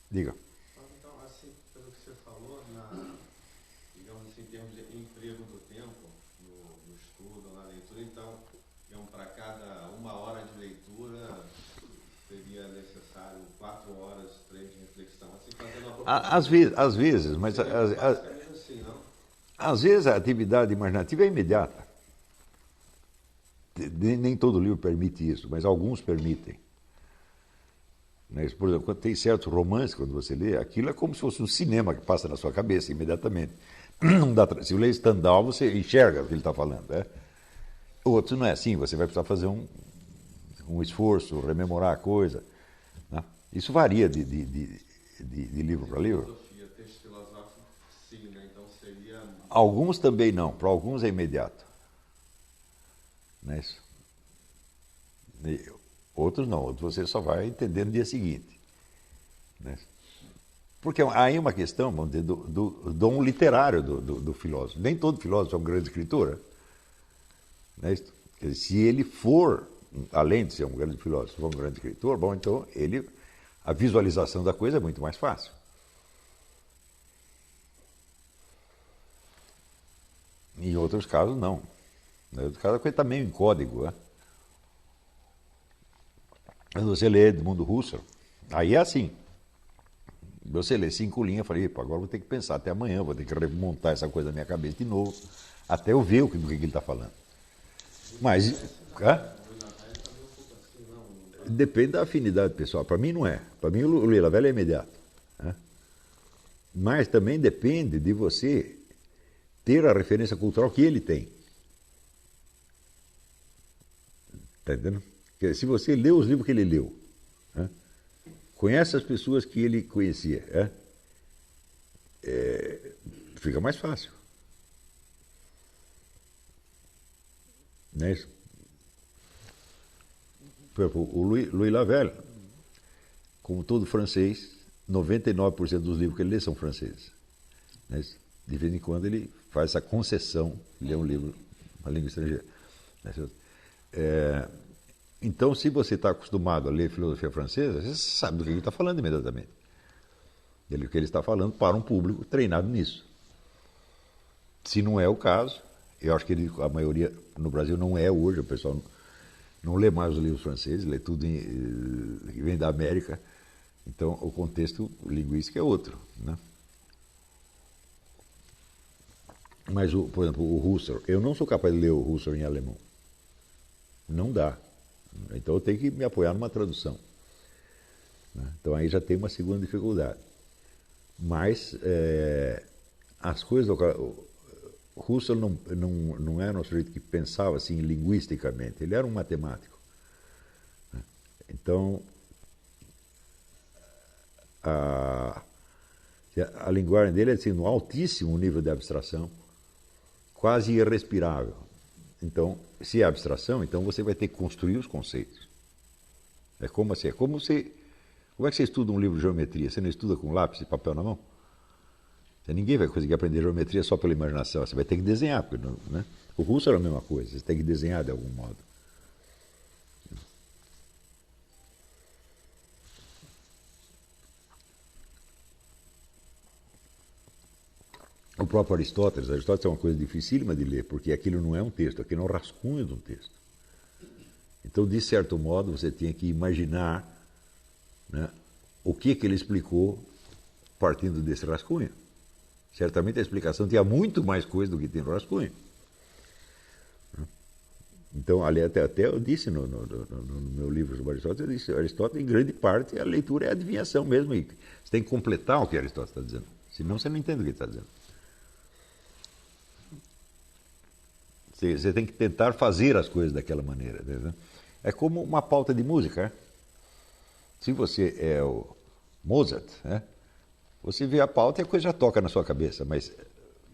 Diga. Então, assim, pelo que você falou, digamos assim, em termos de emprego do tempo, no estudo, na leitura, então, para cada 1 hora de leitura, seria necessário 4 horas, 3 de reflexão, assim, fazendo uma Às vezes, mas às vezes a atividade imaginativa é imediata. Nem todo livro permite isso, mas alguns permitem. Por exemplo, quando tem certos romances, quando você lê, aquilo é como se fosse um cinema que passa na sua cabeça imediatamente. Não dá, se lê Stendhal, você enxerga o que ele está falando. Outros não é assim, você vai precisar fazer um esforço, rememorar a coisa. Né? Isso varia de livro para livro. Alguns também não, para alguns é imediato. Não é isso? Outros não, outros você só vai entender no dia seguinte. Né? Porque aí é uma questão, vamos dizer, do dom literário do filósofo. Nem todo filósofo é um grande escritor. Não é isso? Quer dizer, se ele for, além de ser um grande filósofo, um grande escritor, bom, então a visualização da coisa é muito mais fácil. Em outros casos, não. Em outros casos, a coisa está meio em código. Né? Quando você lê Edmundo Husserl, aí é assim. Você lê 5 linhas, eu falei, agora vou ter que pensar até amanhã, vou ter que remontar essa coisa na minha cabeça de novo, até eu ver do que ele está falando. Mas... Depende da afinidade pessoal. Para mim não é. Para mim o Lila Velha é imediato. Né? Mas também depende de você ter a referência cultural que ele tem. Está entendendo? Porque se você lê os livros que ele leu, né? Conhece as pessoas que ele conhecia, fica mais fácil. Não é isso? Por exemplo, o Louis Lavelle, como todo francês, 99% dos livros que ele lê são franceses. Não é isso? De vez em quando ele faz essa concessão, lê um livro, uma língua estrangeira. Não é isso? Então, se você está acostumado a ler filosofia francesa, você sabe do que ele está falando imediatamente. O que ele está falando para um público treinado nisso. Se não é o caso, eu acho que a maioria no Brasil não é hoje, o pessoal não lê mais os livros franceses, lê tudo que vem da América. Então, o contexto linguístico é outro. Né? Mas, por exemplo, o Husserl, eu não sou capaz de ler o Husserl em alemão. Não dá. Então, eu tenho que me apoiar numa tradução. Né? Então, aí já tem uma segunda dificuldade. Mas, as coisas... O Husserl não era um sujeito que pensava assim linguisticamente, ele era um matemático. Então, a linguagem dele é assim, um altíssimo nível de abstração, quase irrespirável. Então, se é abstração, então você vai ter que construir os conceitos. É como assim? Como é que você estuda um livro de geometria? Você não estuda com lápis e papel na mão? Ninguém vai conseguir aprender geometria só pela imaginação. Você vai ter que desenhar. Né? O Husserl é a mesma coisa. Você tem que desenhar de algum modo. O próprio Aristóteles é uma coisa dificílima de ler, porque aquilo não é um texto, aquilo é um rascunho de um texto. Então, de certo modo, você tinha que imaginar, né, o que ele explicou partindo desse rascunho. Certamente a explicação tinha muito mais coisa do que tem no rascunho. Então, ali até eu disse no meu livro sobre Aristóteles, eu disse, Aristóteles, em grande parte, a leitura é adivinhação mesmo. E você tem que completar o que Aristóteles está dizendo. Senão você não entende o que ele está dizendo. Você tem que tentar fazer as coisas daquela maneira. Né? É como uma pauta de música. Se você é o Mozart, né? Você vê a pauta e a coisa já toca na sua cabeça, mas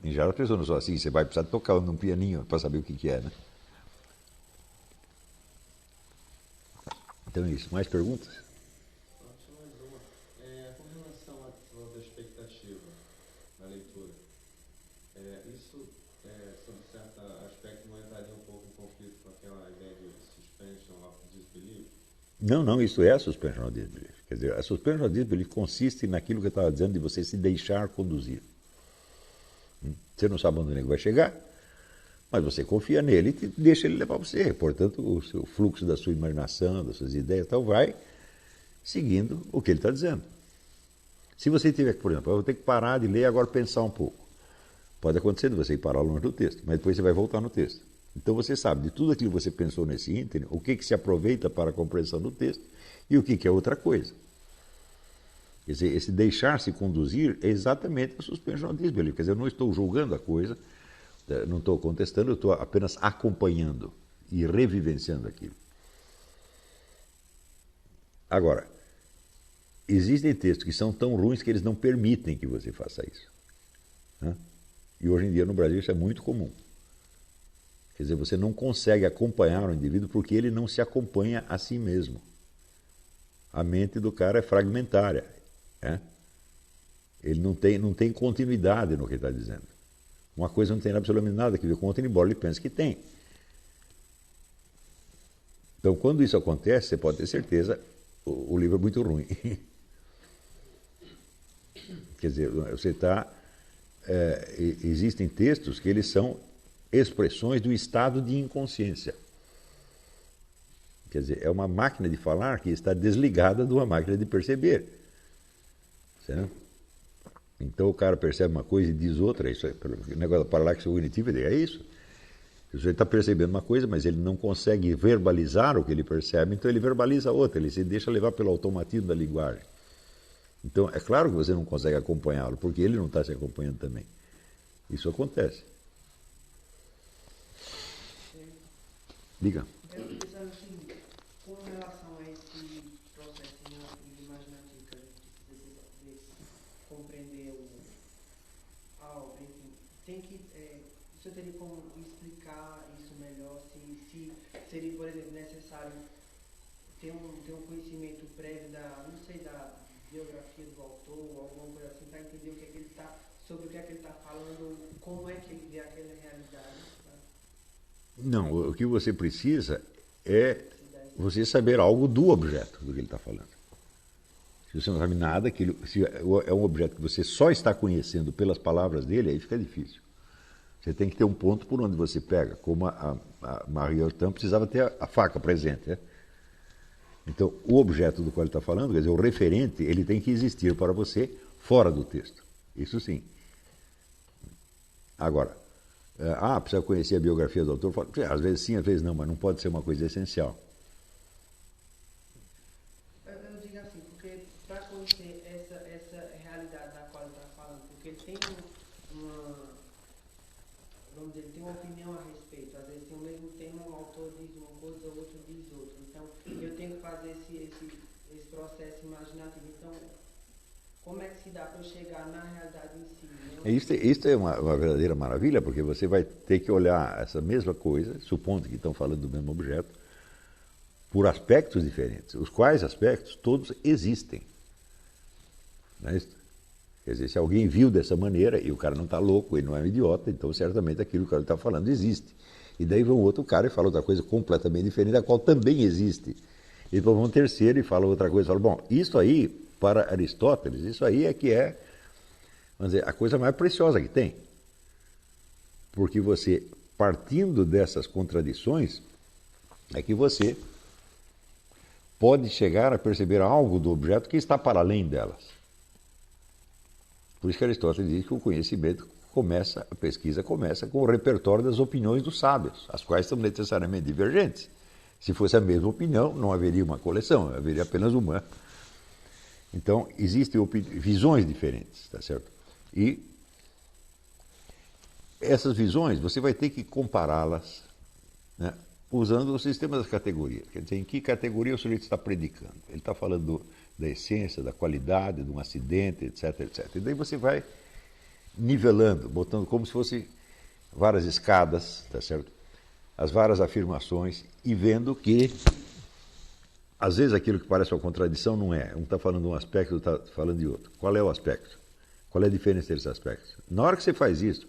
em geral as pessoas não são assim, você vai precisar tocar num pianinho para saber o que é, né? Então é isso. Mais perguntas? Só mais uma. Com relação à sua expectativa na leitura, isso, sob certo aspecto, não entraria um pouco em conflito com aquela ideia de suspension of disbelief? Não, isso é a suspension of disbelief. Quer dizer, a suspension of disbelief consiste naquilo que eu estava dizendo de você se deixar conduzir. Você não sabe onde ele vai chegar, mas você confia nele e deixa ele levar você. Portanto, o seu fluxo da sua imaginação, das suas ideias, tal, vai seguindo o que ele está dizendo. Se você tiver, por exemplo, eu vou ter que parar de ler e agora pensar um pouco. Pode acontecer de você ir parar longe do texto, mas depois você vai voltar no texto. Então você sabe de tudo aquilo que você pensou nesse ínterim, o que se aproveita para a compreensão do texto e o que é outra coisa. Quer dizer, esse deixar-se conduzir é exatamente a suspension of disbelief. Quer dizer, eu não estou julgando a coisa, não estou contestando, eu estou apenas acompanhando e revivenciando aquilo. Agora, existem textos que são tão ruins que eles não permitem que você faça isso. Né? E hoje em dia no Brasil isso é muito comum. Quer dizer, você não consegue acompanhar o indivíduo porque ele não se acompanha a si mesmo. A mente do cara é fragmentária. Ele não tem continuidade no que ele está dizendo. Uma coisa não tem absolutamente nada a ver com outra, embora ele pense que tem. Então, quando isso acontece, você pode ter certeza, o livro é muito ruim. Quer dizer, você está... existem textos que eles são expressões do estado de inconsciência. Quer dizer, é uma máquina de falar que está desligada de uma máquina de perceber. Certo? Então o cara percebe uma coisa e diz outra, isso é, o negócio da paralaxe cognitiva é isso. sujeito está percebendo uma coisa, mas ele não consegue verbalizar o que ele percebe, então ele verbaliza outra, ele se deixa levar pelo automatismo da linguagem. Então, é claro que você não consegue acompanhá-lo, porque ele não está se acompanhando também. Isso acontece. Diga. Eu estou pensando o seguinte, com relação a esse processo imaginativo que a gente precisa compreender a obra, enfim, tem que, você teria como explicar isso melhor, se seria, por exemplo, necessário ter um conhecimento prévio da biografia do autor, ou alguma coisa assim, para entender sobre o que é que ele está falando, como é que ele vê aquela realidade. Não, o que você precisa é você saber algo do objeto, do que ele está falando. Se você não sabe nada, se é um objeto que você só está conhecendo pelas palavras dele, aí fica difícil. Você tem que ter um ponto por onde você pega, como a Marie Hortin precisava ter a faca presente. Né? Então, o objeto do qual ele está falando, quer dizer, o referente, ele tem que existir para você fora do texto. Isso sim. Agora, precisa conhecer a biografia do autor? Às vezes sim, às vezes não, mas não pode ser uma coisa essencial. Eu digo assim, porque para conhecer essa realidade da qual ele está falando, porque ele tem vamos dizer, ele tem uma opinião a respeito, às vezes tem o mesmo tema, um autor diz uma coisa, o outro diz outra. Então, eu tenho que fazer esse processo imaginativo. Então, como é que se dá para eu chegar na realidade em si? Né? Isso é uma verdadeira maravilha, porque você vai ter que olhar essa mesma coisa, supondo que estão falando do mesmo objeto, por aspectos diferentes. Os quais aspectos todos existem. Não é isso? Quer dizer, se alguém viu dessa maneira, e o cara não está louco, ele não é um idiota, então certamente aquilo que ele está falando existe. E daí vem um outro cara e fala outra coisa completamente diferente, da qual também existe. E depois vem um terceiro e fala outra coisa, fala, bom, isso aí, para Aristóteles, isso aí é que é, vamos dizer, a coisa mais preciosa que tem. Porque você, partindo dessas contradições, é que você pode chegar a perceber algo do objeto que está para além delas. Por isso que Aristóteles diz que o conhecimento a pesquisa começa com o repertório das opiniões dos sábios, as quais são necessariamente divergentes. Se fosse a mesma opinião, não haveria uma coleção, haveria apenas uma. Então, existem visões diferentes, tá certo? E essas visões, você vai ter que compará-las, né, usando o sistema das categorias. Quer dizer, em que categoria o sujeito está predicando? Ele está falando da essência, da qualidade, de um acidente, etc, etc. E daí você vai nivelando, botando como se fosse várias escadas, tá certo? As várias afirmações e vendo que às vezes aquilo que parece uma contradição não é. Um está falando de um aspecto, outro está falando de outro. Qual é o aspecto? Qual é a diferença desses aspectos? Na hora que você faz isso,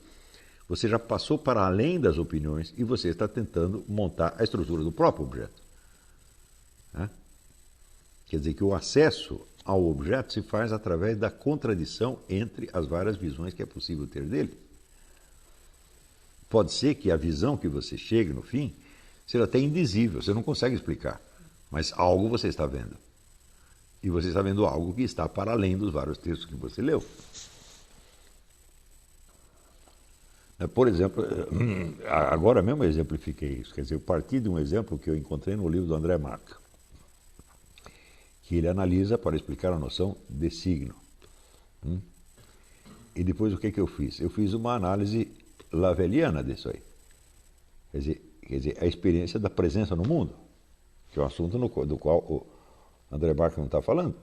você já passou para além das opiniões e você está tentando montar a estrutura do próprio objeto. Né? Quer dizer que o acesso ao objeto se faz através da contradição entre as várias visões que é possível ter dele. Pode ser que a visão que você chegue no fim seja até indizível, você não consegue explicar, mas algo você está vendo. E você está vendo algo que está para além dos vários textos que você leu. Por exemplo, agora mesmo eu exemplifiquei isso, quer dizer, eu parti de um exemplo que eu encontrei no livro do André Marc, que ele analisa para explicar a noção de signo. E depois o que eu fiz? Eu fiz uma análise laveliana disso aí. Quer dizer, a experiência da presença no mundo, que é um assunto do qual o André Marc não está falando.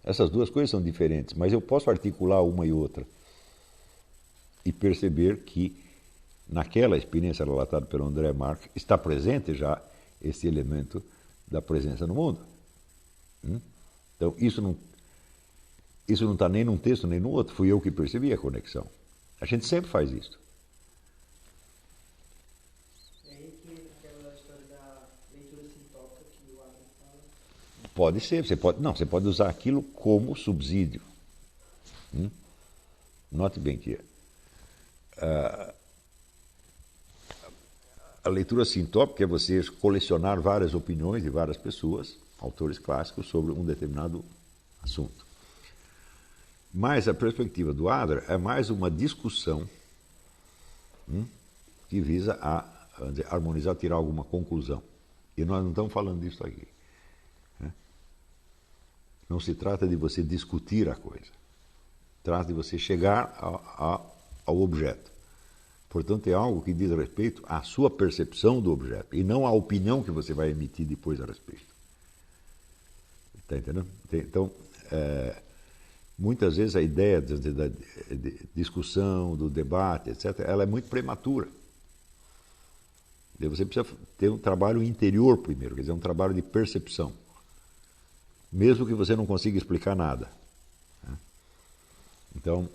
Essas duas coisas são diferentes, mas eu posso articular uma e outra e perceber que naquela experiência relatada pelo André Marc está presente já esse elemento da presença no mundo. Então, isso não está nem num texto nem no outro. Fui eu que percebi a conexão. A gente sempre faz isso. É aí que aquela história da leitura sintópica que o Adam fala. Pode ser. Você pode usar aquilo como subsídio. Note bem que a leitura sintópica é você colecionar várias opiniões de várias pessoas, autores clássicos, sobre um determinado assunto. Mas a perspectiva do Adler é mais uma discussão que visa a vamos dizer, harmonizar, tirar alguma conclusão. E nós não estamos falando disso aqui. Né? Não se trata de você discutir a coisa. Trata de você chegar ao objeto. Portanto, é algo que diz respeito à sua percepção do objeto e não à opinião que você vai emitir depois a respeito. Está entendendo? Então, muitas vezes a ideia da discussão, do debate, etc., ela é muito prematura. Você precisa ter um trabalho interior primeiro, quer dizer, um trabalho de percepção. Mesmo que você não consiga explicar nada. Então,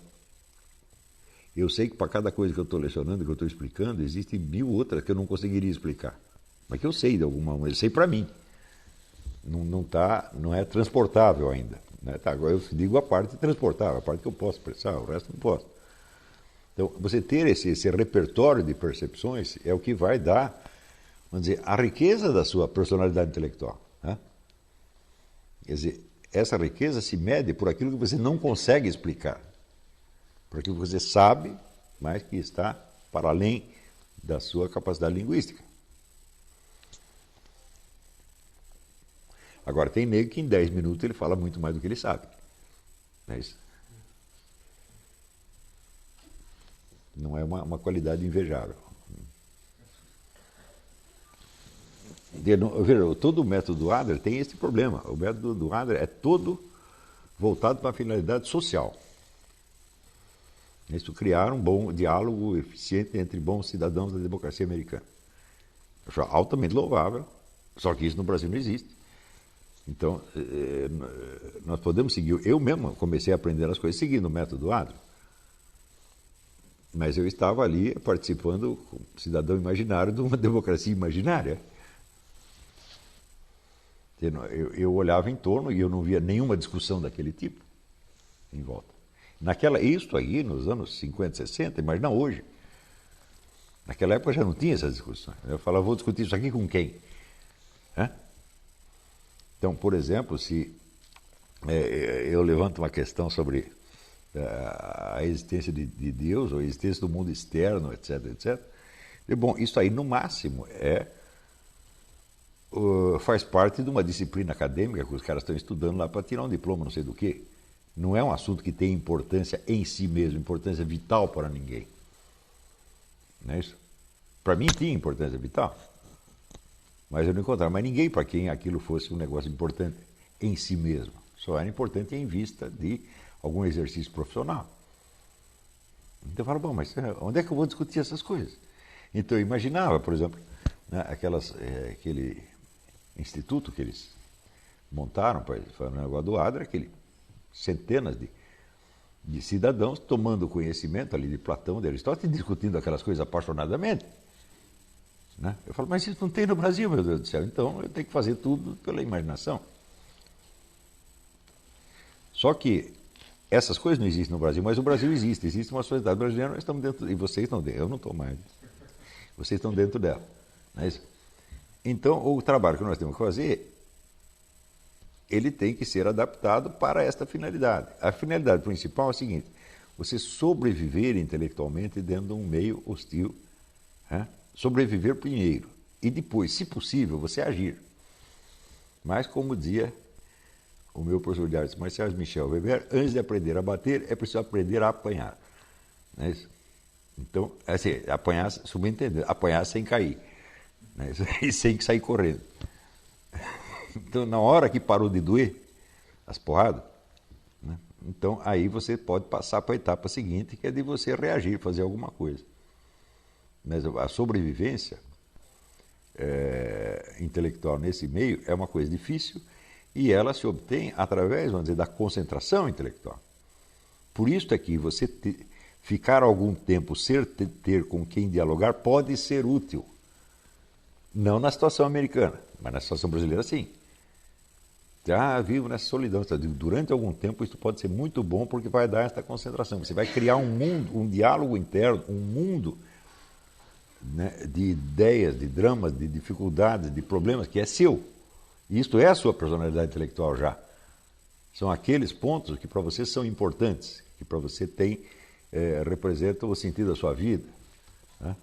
eu sei que para cada coisa que eu estou lecionando, que eu estou explicando, existem 1000 outras que eu não conseguiria explicar. Mas que eu sei de alguma maneira, eu sei para mim. Não é transportável ainda. Né? Tá, agora eu digo a parte transportável, a parte que eu posso expressar, o resto não posso. Então, você ter esse repertório de percepções é o que vai dar, vamos dizer, a riqueza da sua personalidade intelectual. Né? Quer dizer, essa riqueza se mede por aquilo que você não consegue explicar, por aquilo que você sabe, mas que está para além da sua capacidade linguística. Agora, tem nego que em 10 minutos ele fala muito mais do que ele sabe. Não é isso? Não é uma qualidade invejável. Todo o método do Adler tem esse problema. O método do Adler é todo voltado para a finalidade social. Isso criar um bom diálogo eficiente entre bons cidadãos da democracia americana. Eu acho altamente louvável, só que isso no Brasil não existe. Então, nós podemos seguir. Eu mesmo comecei a aprender as coisas seguindo o método Adler. Mas eu estava ali participando como cidadão imaginário de uma democracia imaginária. Eu olhava em torno e eu não via nenhuma discussão daquele tipo em volta. Isso aí, nos anos 50, 60, imagina hoje. Naquela época já não tinha essas discussões. Eu falava, vou discutir isso aqui com quem? Então, por exemplo, se eu levanto uma questão sobre a existência de Deus, ou a existência do mundo externo, etc., etc., bom, isso aí, no máximo, faz parte de uma disciplina acadêmica que os caras estão estudando lá para tirar um diploma, não sei do quê. Não é um assunto que tem importância em si mesmo, importância vital para ninguém. Não é isso? Para mim tinha importância vital, mas eu não encontrava mais ninguém para quem aquilo fosse um negócio importante em si mesmo. Só era importante em vista de algum exercício profissional. Então eu falo, bom, mas onde é que eu vou discutir essas coisas? Então eu imaginava, por exemplo, né, aquele instituto que eles montaram para fazer o negócio do Adler, centenas de cidadãos tomando conhecimento ali de Platão, de Aristóteles, discutindo aquelas coisas apaixonadamente. Né? Eu falo, mas isso não tem no Brasil, meu Deus do céu. Então eu tenho que fazer tudo pela imaginação. Só que essas coisas não existem no Brasil, mas o Brasil existe. Existe uma sociedade brasileira, nós estamos dentro, e vocês estão dentro. Eu não estou mais. Vocês estão dentro dela. Não é isso? Então, o trabalho que nós temos que fazer, ele tem que ser adaptado para esta finalidade. A finalidade principal é a seguinte: você sobreviver intelectualmente dentro de um meio hostil. Né? Sobreviver primeiro. E depois, se possível, você agir. Mas, como dizia o meu professor de artes marciais, Michel Weber, antes de aprender a bater, é preciso aprender a apanhar. Não é isso? Então, assim, apanhar, subentender, apanhar sem cair. Né? E sem sair correndo. Então, na hora que parou de doer as porradas, né? Então aí você pode passar para a etapa seguinte, que é de você reagir, fazer alguma coisa. Mas a sobrevivência intelectual nesse meio é uma coisa difícil e ela se obtém através, vamos dizer, da concentração intelectual. Por isso é que você ficar algum tempo, ter com quem dialogar, pode ser útil. Não na situação americana, mas na situação brasileira, sim. Vivo nessa solidão. Durante algum tempo isso pode ser muito bom porque vai dar essa concentração. Você vai criar um mundo, um diálogo interno, um mundo, né, de ideias, de dramas, de dificuldades, de problemas que é seu. E isto é a sua personalidade intelectual já. São aqueles pontos que para você são importantes, que para você representam o sentido da sua vida. Né?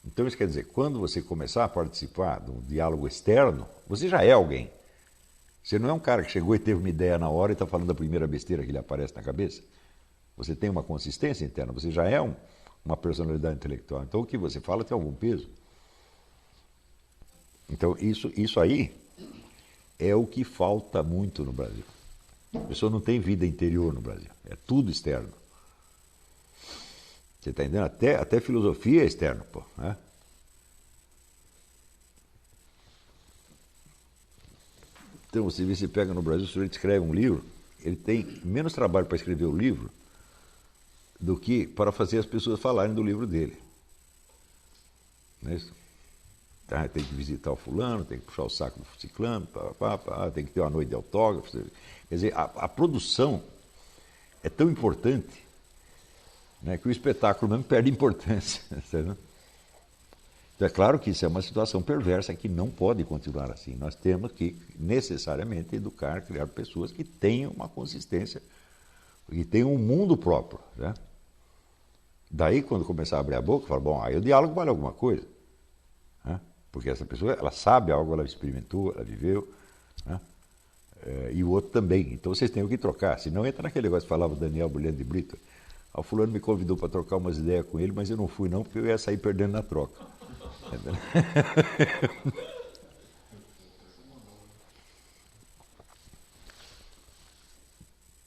Então isso quer dizer, quando você começar a participar de um diálogo externo, você já é alguém. Você não é um cara que chegou e teve uma ideia na hora e está falando a primeira besteira que lhe aparece na cabeça. Você tem uma consistência interna, você já é uma personalidade intelectual. Então o que você fala tem algum peso. Então isso aí é o que falta muito no Brasil. A pessoa não tem vida interior no Brasil, é tudo externo. Você está entendendo? Até filosofia é externo, pô, né? Então, você pega no Brasil, o sujeito escreve um livro, ele tem menos trabalho para escrever o livro do que para fazer as pessoas falarem do livro dele. Não é isso? Tá, tem que visitar o fulano, tem que puxar o saco do ciclano, tem que ter uma noite de autógrafos. Quer dizer, a produção é tão importante, né, que o espetáculo mesmo perde importância. Sabe? Então, é claro que isso é uma situação perversa que não pode continuar assim. Nós temos que necessariamente educar, criar pessoas que tenham uma consistência, que tenham um mundo próprio. Né? Daí, quando começar a abrir a boca, fala, bom, aí o diálogo vale alguma coisa. Né? Porque essa pessoa, ela sabe algo, ela experimentou, ela viveu, né? E o outro também. Então, vocês têm que trocar. Senão, entra naquele negócio que falava o Daniel Brilhante de Brito. O fulano me convidou para trocar umas ideias com ele, mas eu não fui não, porque eu ia sair perdendo na troca.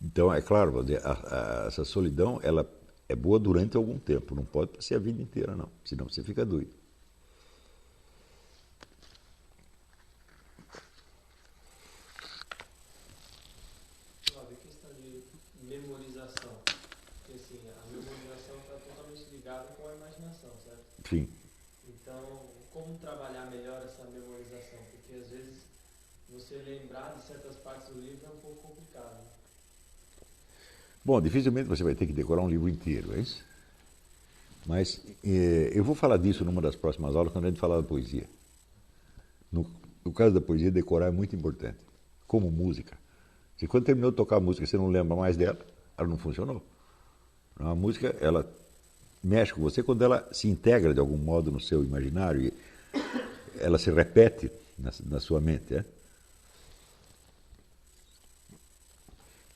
Então, é claro, essa solidão, ela é boa durante algum tempo, não pode ser a vida inteira, não, senão você fica doido. A questão de memorização, porque assim, a memorização está totalmente ligada com a imaginação, certo? Sim. Então, como trabalhar melhor essa memorização? Porque às vezes você lembrar de certas partes do livro é um pouco complicado. Né? Bom, dificilmente você vai ter que decorar um livro inteiro, é isso? Mas eu vou falar disso numa das próximas aulas, quando a gente falar da poesia. No caso da poesia, decorar é muito importante, como música. Se quando terminou de tocar a música você não lembra mais dela, ela não funcionou. A música, ela mexe com você quando ela se integra de algum modo no seu imaginário e ela se repete na sua mente. É?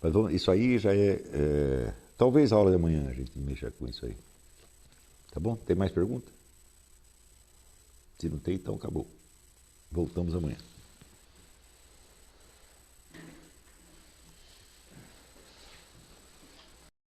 Mas isso aí já talvez a aula de amanhã a gente mexa com isso aí. Tá bom? Tem mais pergunta? Se não tem, então acabou. Voltamos amanhã.